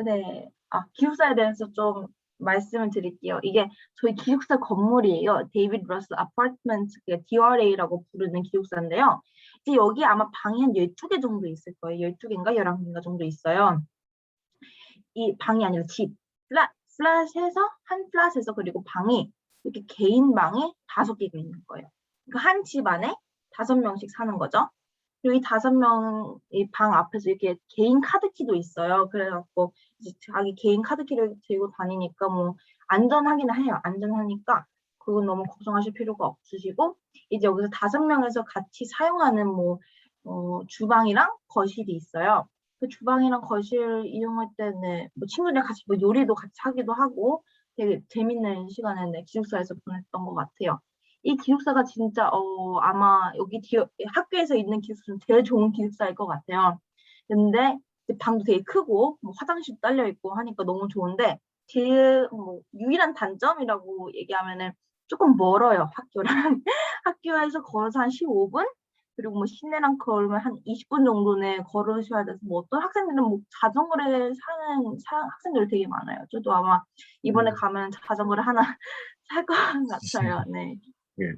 네. 기숙사에 대해서 좀 말씀을 드릴게요. 이게 저희 기숙사 건물이에요. 데이비드 러셀 아파트먼트, DRA라고 부르는 기숙사인데요. 이제 여기 아마 방이 한 12개 정도 있을 거예요. 12개인가 11개인가 정도 있어요. 이 방이 아니라 집. 플랫에서 한 플랫에서 그리고 방이 이렇게 개인 방이 5개가 있는 거예요. 그러니까 한 집 안에 5명씩 사는 거죠. 그리고 이 5명이 방 앞에서 이렇게 개인 카드키도 있어요. 그래갖고 이제 자기 개인 카드키를 들고 다니니까 뭐 안전하긴 해요. 안전하니까 그건 너무 걱정하실 필요가 없으시고, 이제 여기서 5명에서 같이 사용하는 뭐 주방이랑 거실이 있어요. 그 주방이랑 거실 이용할 때는 뭐 친구들이랑 같이 뭐 요리도 같이 하기도 하고 되게 재밌는 시간을 기숙사에서 보냈던 것 같아요. 이 기숙사가 진짜 아마 여기 학교에서 있는 기숙사는 제일 좋은 기숙사일 것 같아요. 근데 이제 방도 되게 크고 뭐 화장실도 딸려 있고 하니까 너무 좋은데 제일 뭐 유일한 단점이라고 얘기하면은 조금 멀어요, 학교랑. 학교에서 걸어서 한 15분? 그리고 뭐 시내랑 걸으면 한 20분 정도는 걸으셔야 돼서 뭐 어떤 학생들은 뭐 자전거를 사는 학생들이 되게 많아요. 저도 아마 이번에 가면 자전거를 하나 살 것 같아요. 네. 예.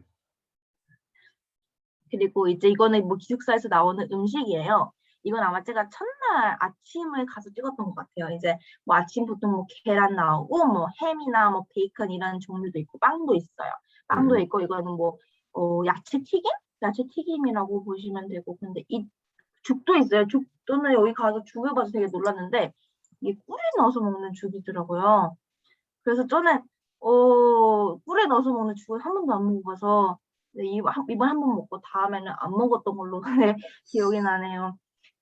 그리고 이제 이거는 뭐 기숙사에서 나오는 음식이에요. 이건 아마 제가 첫날 아침을 가서 찍었던 것 같아요. 이제 뭐 아침 보통 뭐 계란 나오고 뭐 햄이나 뭐 베이컨 이런 종류도 있고 빵도 있어요. 빵도 있고 이거는 뭐 야채 튀김? 야채 튀김이라고 보시면 되고, 근데 이 죽도 있어요. 저는 여기 가서 죽을 봐서 되게 놀랐는데 이게 꿀에 넣어서 먹는 죽이더라고요. 그래서 저는 꿀에 넣어서 먹는 죽을 한 번도 안 먹어봐서 이번 한 번 먹고 다음에는 안 먹었던 걸로 네, 기억이 나네요.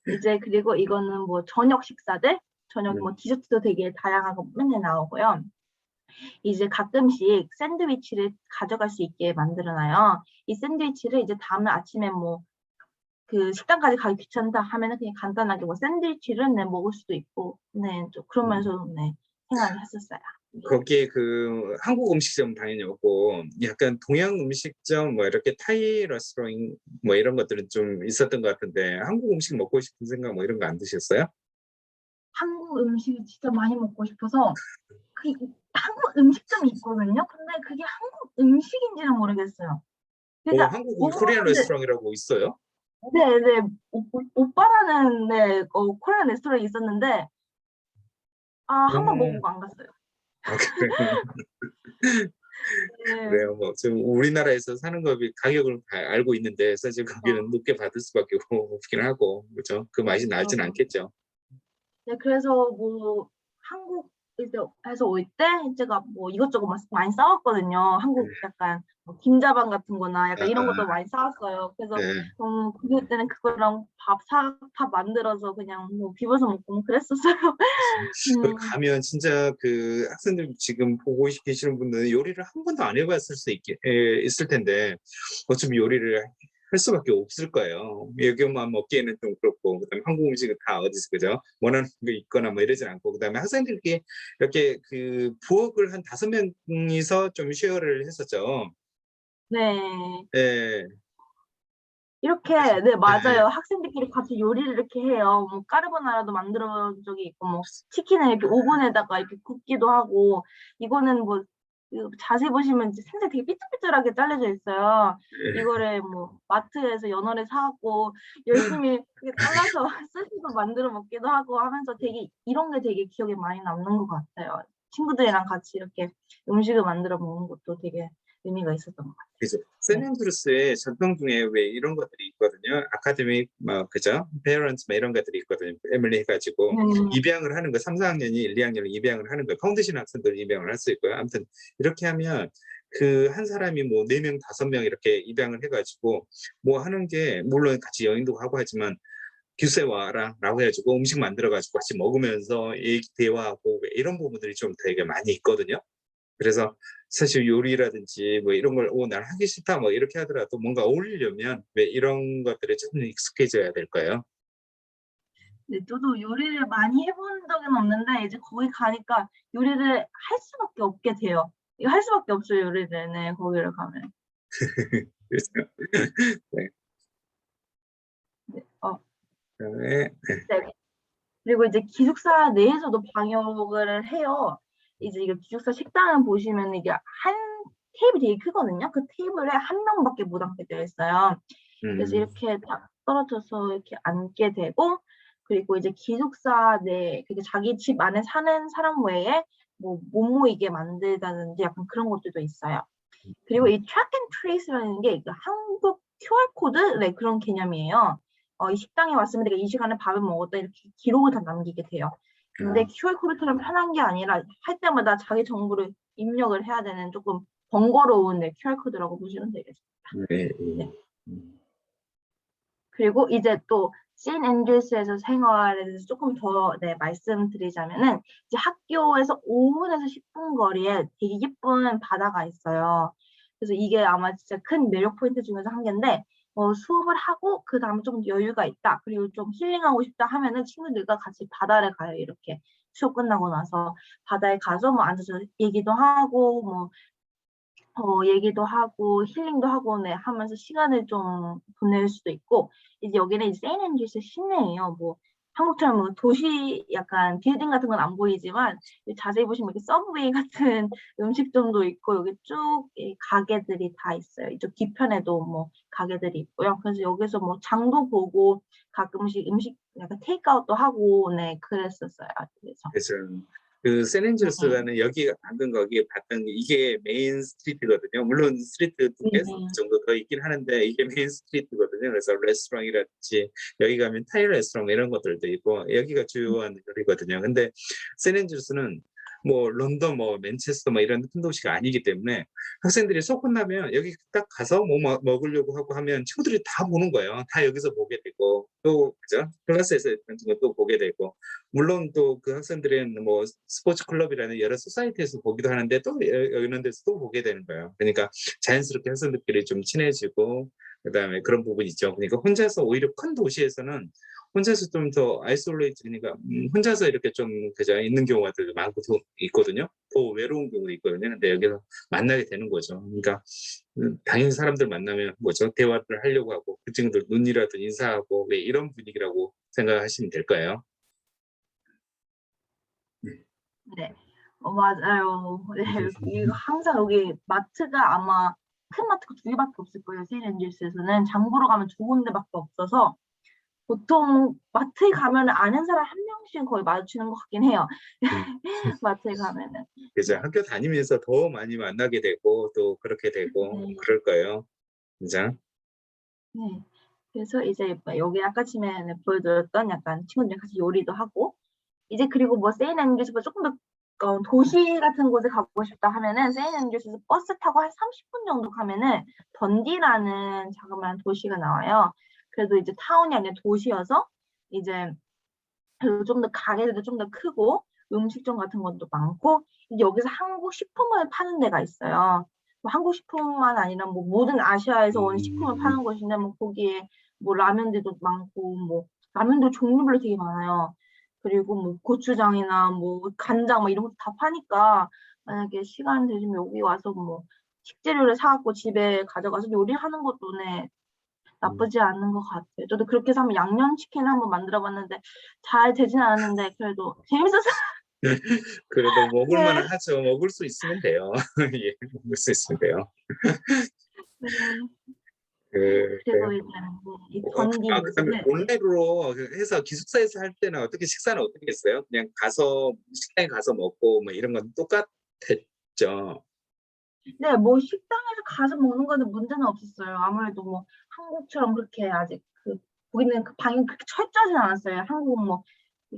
이제 그리고 이거는 뭐 저녁 식사들, 저녁 뭐 디저트도 되게 다양하고 맨날 나오고요. 이제 가끔씩 샌드위치를 가져갈 수 있게 만들어놔요. 이 샌드위치를 이제 다음날 아침에 뭐 그 식당까지 가기 귀찮다 하면은 그냥 간단하게 뭐 샌드위치를 먹을 수도 있고, 네, 좀 그러면서 네, 생활을 했었어요. 거기에 그 한국 음식점 당연히 없고 약간 동양 음식점 뭐 이렇게 타이 레스토랑 뭐 이런 것들은 좀 있었던 것 같은데 한국 음식 먹고 싶은 생각 뭐 이런 거 안 드셨어요? 한국 음식을 진짜 많이 먹고 싶어서 그 한국 음식점이 있거든요. 근데 그게 한국 음식인지는 모르겠어요. 그러니까 한국 코리안 오빠인데 레스토랑이라고 있어요? 네네 오빠라는 네 코리안 레스토랑이 있었는데 한번 어. 먹고 안 갔어요. 그래요? 네. 그래요. 뭐 지금 우리나라에서 사는 법이 가격을 다 알고 있는데 사실 거기는 높게 받을 수밖에 없긴 하고 그죠? 그 맛이 나진 맞아. 않겠죠. 네, 그래서 뭐 한국에서 올 때 제가 뭐 이것저것 많이 싸웠거든요. 한국 약간 뭐 김자반 같은 거나 약간 이런 것도 많이 싸웠어요. 그래서 네. 그때는 그거랑 밥 만들어서 그냥 뭐 비벼서 먹고 뭐 그랬었어요. 거기 음, 가면 진짜 그 학생들 지금 보고 계시는 분들은 요리를 한 번도 안 해봤을 수 있을 텐데 어차피 요리를 할 수밖에 없을 거예요. 여기만 먹기에는 좀 그렇고 그다음에 한국 음식은 다 어디서 그죠? 원하는 게 있거나 뭐 이러진 않고 그다음에 학생들끼리 이렇게 그 부엌을 한 5명이서 좀 쉐어를 했었죠. 네. 예. 이렇게 네 맞아요. 학생들끼리 같이 요리를 이렇게 해요. 뭐 까르보나라도 만들어 본 적이 있고 뭐 치킨을 이렇게 오븐에다가 이렇게 굽기도 하고, 이거는 뭐 자세히 보시면 이제 생선 되게 삐뚤삐뚤하게 잘라져 있어요. 이거를 뭐 마트에서 연어를 사 갖고 열심히 그렇게 잘라서 스시도 만들어 먹기도 하고 하면서 되게 이런 게 되게 기억에 많이 남는 것 같아요. 친구들이랑 같이 이렇게 음식을 만들어 먹는 것도 되게 의미가 있었던 것 같아요. 그죠. 네. 샌앤드루스의 전통 중에 왜 이런 것들이 있거든요. 아카데믹 뭐 그죠? 페어런츠 뭐 이런 것들이 있거든요. 패밀리 해가지고 입양을 하는 거 3, 4학년이 1, 2학년을 입양을 하는 거 파운데이션 학생들 입양을 할 수 있고요. 아무튼 이렇게 하면 그 한 사람이 뭐 4명, 5명 이렇게 입양을 해가지고 뭐 하는 게 물론 같이 여행도 하고 하지만 기숙사에 와라라고 해가지고 음식 만들어가지고 같이 먹으면서 대화하고 이런 부분들이 좀 되게 많이 있거든요. 그래서 사실 요리라든지 뭐 이런 걸 난 하기 싫다 뭐 이렇게 하더라도 뭔가 어울리려면 왜 이런 것들에 좀 익숙해져야 될까요? 네, 저도 요리를 많이 해본 적은 없는데 이제 거기 가니까 요리를 할 수밖에 없게 돼요. 이거 할 수밖에 없어요, 요리를. 네, 거기를 가면. 그래서 네. 네, 그다음에 네. 그리고 이제 기숙사 내에서도 방역을 해요. 이제 이거 기숙사 식당을 보시면 이게 한 테이블이 되게 크거든요. 그 테이블에 한 명밖에 못 앉게 되어 있어요. 그래서 이렇게 딱 떨어져서 이렇게 앉게 되고, 그리고 이제 기숙사 내 자기 집 안에 사는 사람 외에 뭐 못 모이게 만들다든지 약간 그런 것들도 있어요. 그리고 이 track and trace라는 게 한국 QR 코드 네, 그런 개념이에요. 이 식당에 왔으면 내가 이 시간에 밥을 먹었다 이렇게 기록을 다 남기게 돼요. 근데 QR 코드처럼 편한 게 아니라 할 때마다 자기 정보를 입력을 해야 되는 조금 번거로운 네, QR 코드라고 보시면 되겠습니다. 네. 네. 그리고 이제 또 샌앤드루스에서 생활에 대해서 조금 더 네, 말씀드리자면은 이제 학교에서 5분에서 10분 거리에 되게 예쁜 바다가 있어요. 그래서 이게 아마 진짜 큰 매력 포인트 중에서 한 개인데 수업을 하고 그 다음에 좀 여유가 있다. 그리고 좀 힐링하고 싶다 하면은 친구들과 같이 바다를 가요. 이렇게 수업 끝나고 나서 바다에 가서 뭐 앉아서 얘기도 하고 뭐 얘기도 하고 힐링도 하고 네, 하면서 시간을 좀 보낼 수도 있고 이제 여기는 이제 세인앤드루스 시내예요. 뭐 한국처럼 뭐 도시 약간 빌딩 같은 건 안 보이지만 자세히 보시면 이렇게 서브웨이 같은 음식점도 있고 여기 쭉 이 가게들이 다 있어요. 이쪽 뒤편에도 뭐 가게들이 있고요. 그래서 여기서 뭐 장도 보고 가끔씩 음식 약간 테이크아웃도 하고 네 그랬었어요. 그래서 그래서 그 샌앤드루스라는 여기 방금 거기 봤던 게 이게 메인 스트리트거든요. 물론 스트리트 두 개 정도 더 있긴 하는데 이게 메인 스트리트거든요. 그래서 레스토랑이라든지 여기 가면 타이 레스토랑 이런 것들도 있고 여기가 주요한 거리거든요. 근데 샌앤드루스는 뭐 런던, 뭐 맨체스터, 뭐 이런 큰 도시가 아니기 때문에 학생들이 수업 끝나면 여기 딱 가서 뭐 먹으려고 하고 하면 친구들이 다 보는 거예요. 다 여기서 보게 되고 또 그죠? 클래스에서 또 보게 되고 물론 또 그 학생들은 뭐 스포츠 클럽이라는 여러 소사이티에서 보기도 하는데 또 이런 데서 또 보게 되는 거예요. 그러니까 자연스럽게 학생들끼리 좀 친해지고 그다음에 그런 부분이 있죠. 그러니까 혼자서 오히려 큰 도시에서는 혼자서 좀 더 아이솔레이트니까 혼자서 이렇게 좀 그저 있는 경우가 더 많고 더 있거든요. 더 외로운 경우도 있거든요. 근데 여기서 만나게 되는 거죠. 그러니까 당연히 사람들 만나면 뭐죠 대화를 하려고 하고 그 친구들 눈이라도 인사하고 네, 이런 분위기라고 생각하시면 될 거예요. 네. 맞아요. 네. 이거 항상 여기 마트가 아마 큰 마트가 2개밖에 없을 거예요. 샌앤드루스에서는 장 보러 가면 2군데밖에 없어서 보통 마트에 가면 아는 사람 1명씩은 거의 마주치는 것 같긴 해요. 마트에 가면은. 그죠. 네. 학교 다니면서 더 많이 만나게 되고 또 그렇게 되고 네. 그럴 거예요. 그죠? 네. 그래서 이제 여기 아까 전에 보여드렸던 약간 친구들이랑 같이 요리도 하고 이제 그리고 뭐 샌앤드루스보다 조금 더 도시 같은 곳에 가고 싶다 하면은 샌앤드루스에서 버스 타고 한 30분 정도 가면은 던디라는 자그마한 도시가 나와요. 그래도 이제 타운이 아니라 도시여서 이제 좀 더 가게들도 좀 더 크고 음식점 같은 것도 많고 이제 여기서 한국 식품을 파는 데가 있어요. 뭐 한국 식품만 아니라 뭐 모든 아시아에서 온 식품을 파는 곳인데 뭐 거기에 뭐 라면들도 많고 뭐 라면도 종류별로 되게 많아요. 그리고 뭐 고추장이나 뭐 간장 뭐 이런 것도 다 파니까 만약에 시간 되시면 여기 와서 뭐 식재료를 사 갖고 집에 가져가서 요리하는 것도 네 나쁘지 않은 것 같아요. 저도 그렇게 해서 한번 양념치킨을 한번 만들어 봤는데 잘 되진 않았는데 그래도 재밌었어요. 그래도 먹을 네. 만은 하죠. 먹을 수 있으면 돼요. 예, 먹을 수 있으면 돼요. 네. 그래요. 그리고 이제 이 던디 그다음에 네. 온라인으로 해서 기숙사에서 할 때는 어떻게 식사는 어떻게 했어요? 그냥 가서 식당에 가서 먹고 뭐 이런 건 똑같았죠. 네, 뭐 식당에서 가서 먹는 거는 문제는 없었어요. 아무래도 뭐 한국처럼 그렇게 아직 거기는 그 방이 그렇게 철저하진 않았어요. 한국은 뭐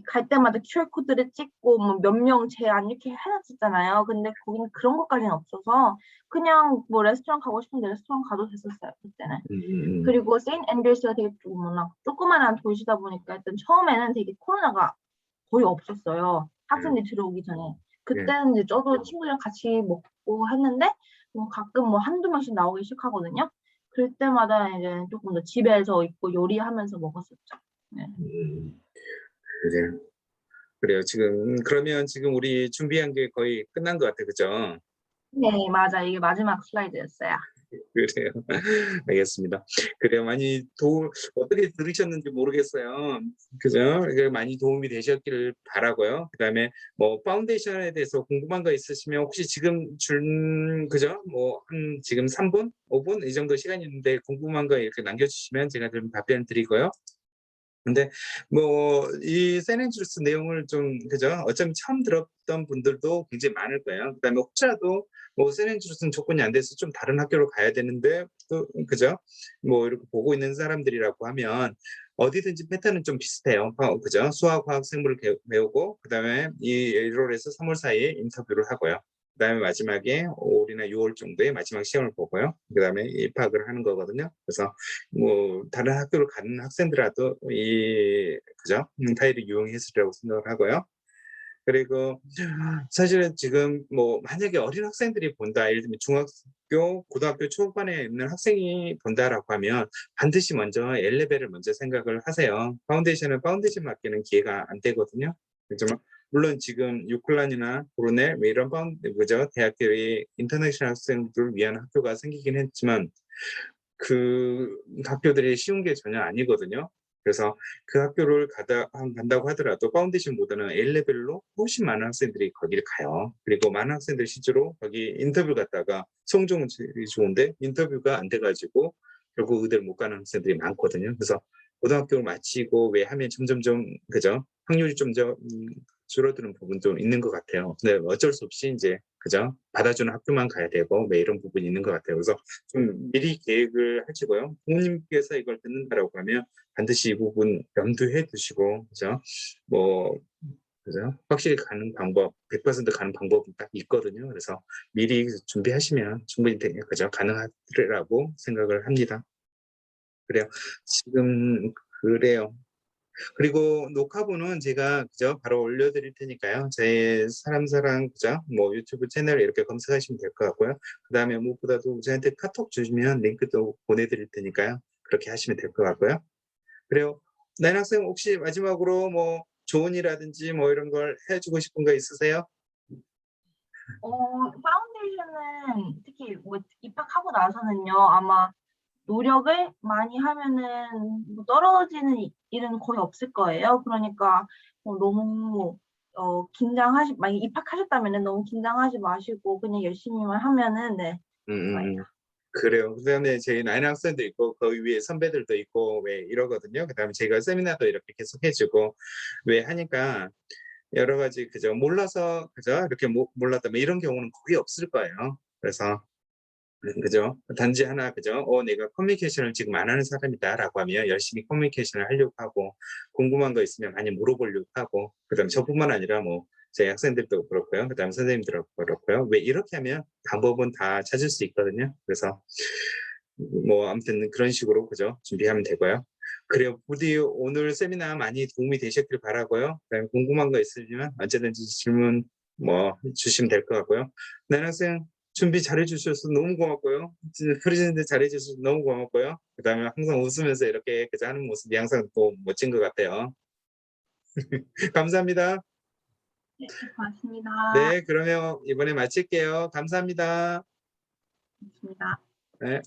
갈 때마다 QR 코드를 찍고 뭐 몇 명 제한 이렇게 해놨었잖아요. 근데 거기는 그런 것까지는 없어서 그냥 뭐 레스토랑 가고 싶은데 레스토랑 가도 됐었어요. 그때는. 그리고 샌앤드루스가 되게 좀 워낙 조그만한 도시다 보니까 일단 처음에는 되게 코로나가 거의 없었어요. 학생들이 들어오기 전에. 네. 그때는 이제 저도 친구들이랑 같이 먹고 했는데 뭐 가끔 뭐 한두 명씩 나오기 시작하거든요. 그럴 때마다 이제 조금 더 집에서 있고 요리하면서 먹었었죠. 네. 그래요. 그래요. 그러면 지금 우리 준비한 게 거의 끝난 것 같아요. 그죠? 네, 맞아. 이게 마지막 슬라이드였어요. 그래요. 알겠습니다. 그래요. 많이 어떻게 들으셨는지 모르겠어요. 그죠? 이게 많이 도움이 되셨기를 바라고요. 그다음에 뭐 파운데이션에 대해서 궁금한 거 있으시면 혹시 지금 그죠? 뭐 한 지금 3 분, 5분 이 정도 시간이 있는데 궁금한 거 이렇게 남겨 주시면 제가 좀 답변 드리고요. 근데 뭐 이 세넨주스 내용을 좀 그죠? 어차피 처음 들었던 분들도 굉장히 많을 거예요. 그다음에 혹시라도 뭐 세넨주스는 조건이 안 돼서 좀 다른 학교로 가야 되는데 또 그죠? 뭐 이렇게 보고 있는 사람들이라고 하면 어디든지 패턴은 좀 비슷해요. 그죠? 수학, 화학, 생물을 배우고 그다음에 이 1 월에서 3월 사이에 인터뷰를 하고요. 그다음에 마지막에 5 월이나 6월 정도에 마지막 시험을 보고요. 그다음에 입학을 하는 거거든요. 그래서 뭐 다른 학교를 가는 학생들라도 그죠? 타일을 이용했으리라고 생각을 하고요. 그리고 사실은 지금 뭐 만약에 어린 학생들이 본다, 예를 들면 중학교, 고등학교 초반에 있는 학생이 본다라고 하면 반드시 먼저 엘레벨을 먼저 생각을 하세요. 파운데이션은 파운데이션 맞게는 기회가 안 되거든요. 그렇지만 물론 지금 유클란이나 브루넬 뭐 이런 그죠? 대학교의 인터내셔널 학생들을 위한 학교가 생기긴 했지만 그 학교들이 쉬운 게 전혀 아니거든요. 그래서 그 학교를 간다고 하더라도 파운데이션보다는 A레벨로 훨씬 많은 학생들이 거기를 가요. 그리고 많은 학생들이 실제로 거기 인터뷰 갔다가 성적은 좋은데 인터뷰가 안 돼 가지고 결국 의대를 못 가는 학생들이 많거든요. 그래서 고등학교를 마치고 왜 하면 점점점 그죠? 확률이 좀 줄어드는 부분도 있는 것 같아요. 근데 어쩔 수 없이 인제 그죠? 받아주는 학교만 가야 되고 뭐 이런 부분이 있는 것 같아요. 그래서 좀 미리 계획을 하시고요. 부모님께서 이걸 듣는다라고 하면 반드시 이 부분 염두해 두시고 그죠? 뭐 그죠? 확실히 가는 방법, 100% 가는 방법이 딱 있거든요. 그래서 미리 준비하시면 충분히 그죠? 가능하리라고 생각을 합니다. 그래요. 지금 그래요. 그리고 녹화본은 제가 그죠? 바로 올려드릴 테니까요. 제 사람사랑 그죠? 뭐 유튜브 채널 이렇게 검색하시면 될 것 같고요. 그다음에 무엇보다도 저한테 카톡 주시면 링크도 보내드릴 테니까요. 그렇게 하시면 될 것 같고요. 그래요. 나인 학생 혹시 마지막으로 뭐 조언이라든지 뭐 이런 걸 해주고 싶은 거 있으세요? 파운데이션은 특히 뭐 입학하고 나서는요. 아마 노력을 많이 하면은 뭐 떨어지는 일은 거의 없을 거예요. 그러니까 너무 만약에 입학하셨다면은 너무 긴장하지 마시고 그냥 열심히만 하면은 네 좋아요. 그래요. 그다음에 저희 나인 학생도 있고 거기 위에 선배들도 있고 왜 이러거든요. 그다음에 제가 세미나도 이렇게 계속 해 주고 왜 하니까 여러 가지 그죠. 몰라서 그죠. 이렇게 몰랐다 뭐 이런 경우는 거의 없을 거예요. 그래서 그죠. 단지 하나 그죠. '내가 커뮤니케이션을 지금 안 하는 사람이다.'라고 하면 열심히 커뮤니케이션을 하려고 하고 궁금한 거 있으면 많이 물어보려고 하고 그다음에 저뿐만 아니라 뭐 저희 학생들도 그렇고요. 그다음에 선생님들도 그렇고요. 왜 이렇게 하면 방법은 다 찾을 수 있거든요. 그래서 뭐 아무튼 그런 식으로 그죠. 준비하면 되고요. 그래요. 부디 오늘 세미나 많이 도움이 되셨길 바라고요. 그다음에 궁금한 거 있으시면 언제든지 질문 뭐 주시면 될 것 같고요. 나인 학생 준비 잘해 주셔서 너무 고맙고요. 프레젠테 잘해 주셔서 너무 고맙고요. 그다음에 항상 웃으면서 이렇게 그죠 하는 모습이 항상 또 멋진 것 같아요. 감사합니다. 네 고맙습니다. 네, 그러면 이번에 마칠게요. 감사합니다. 고맙습니다. 네.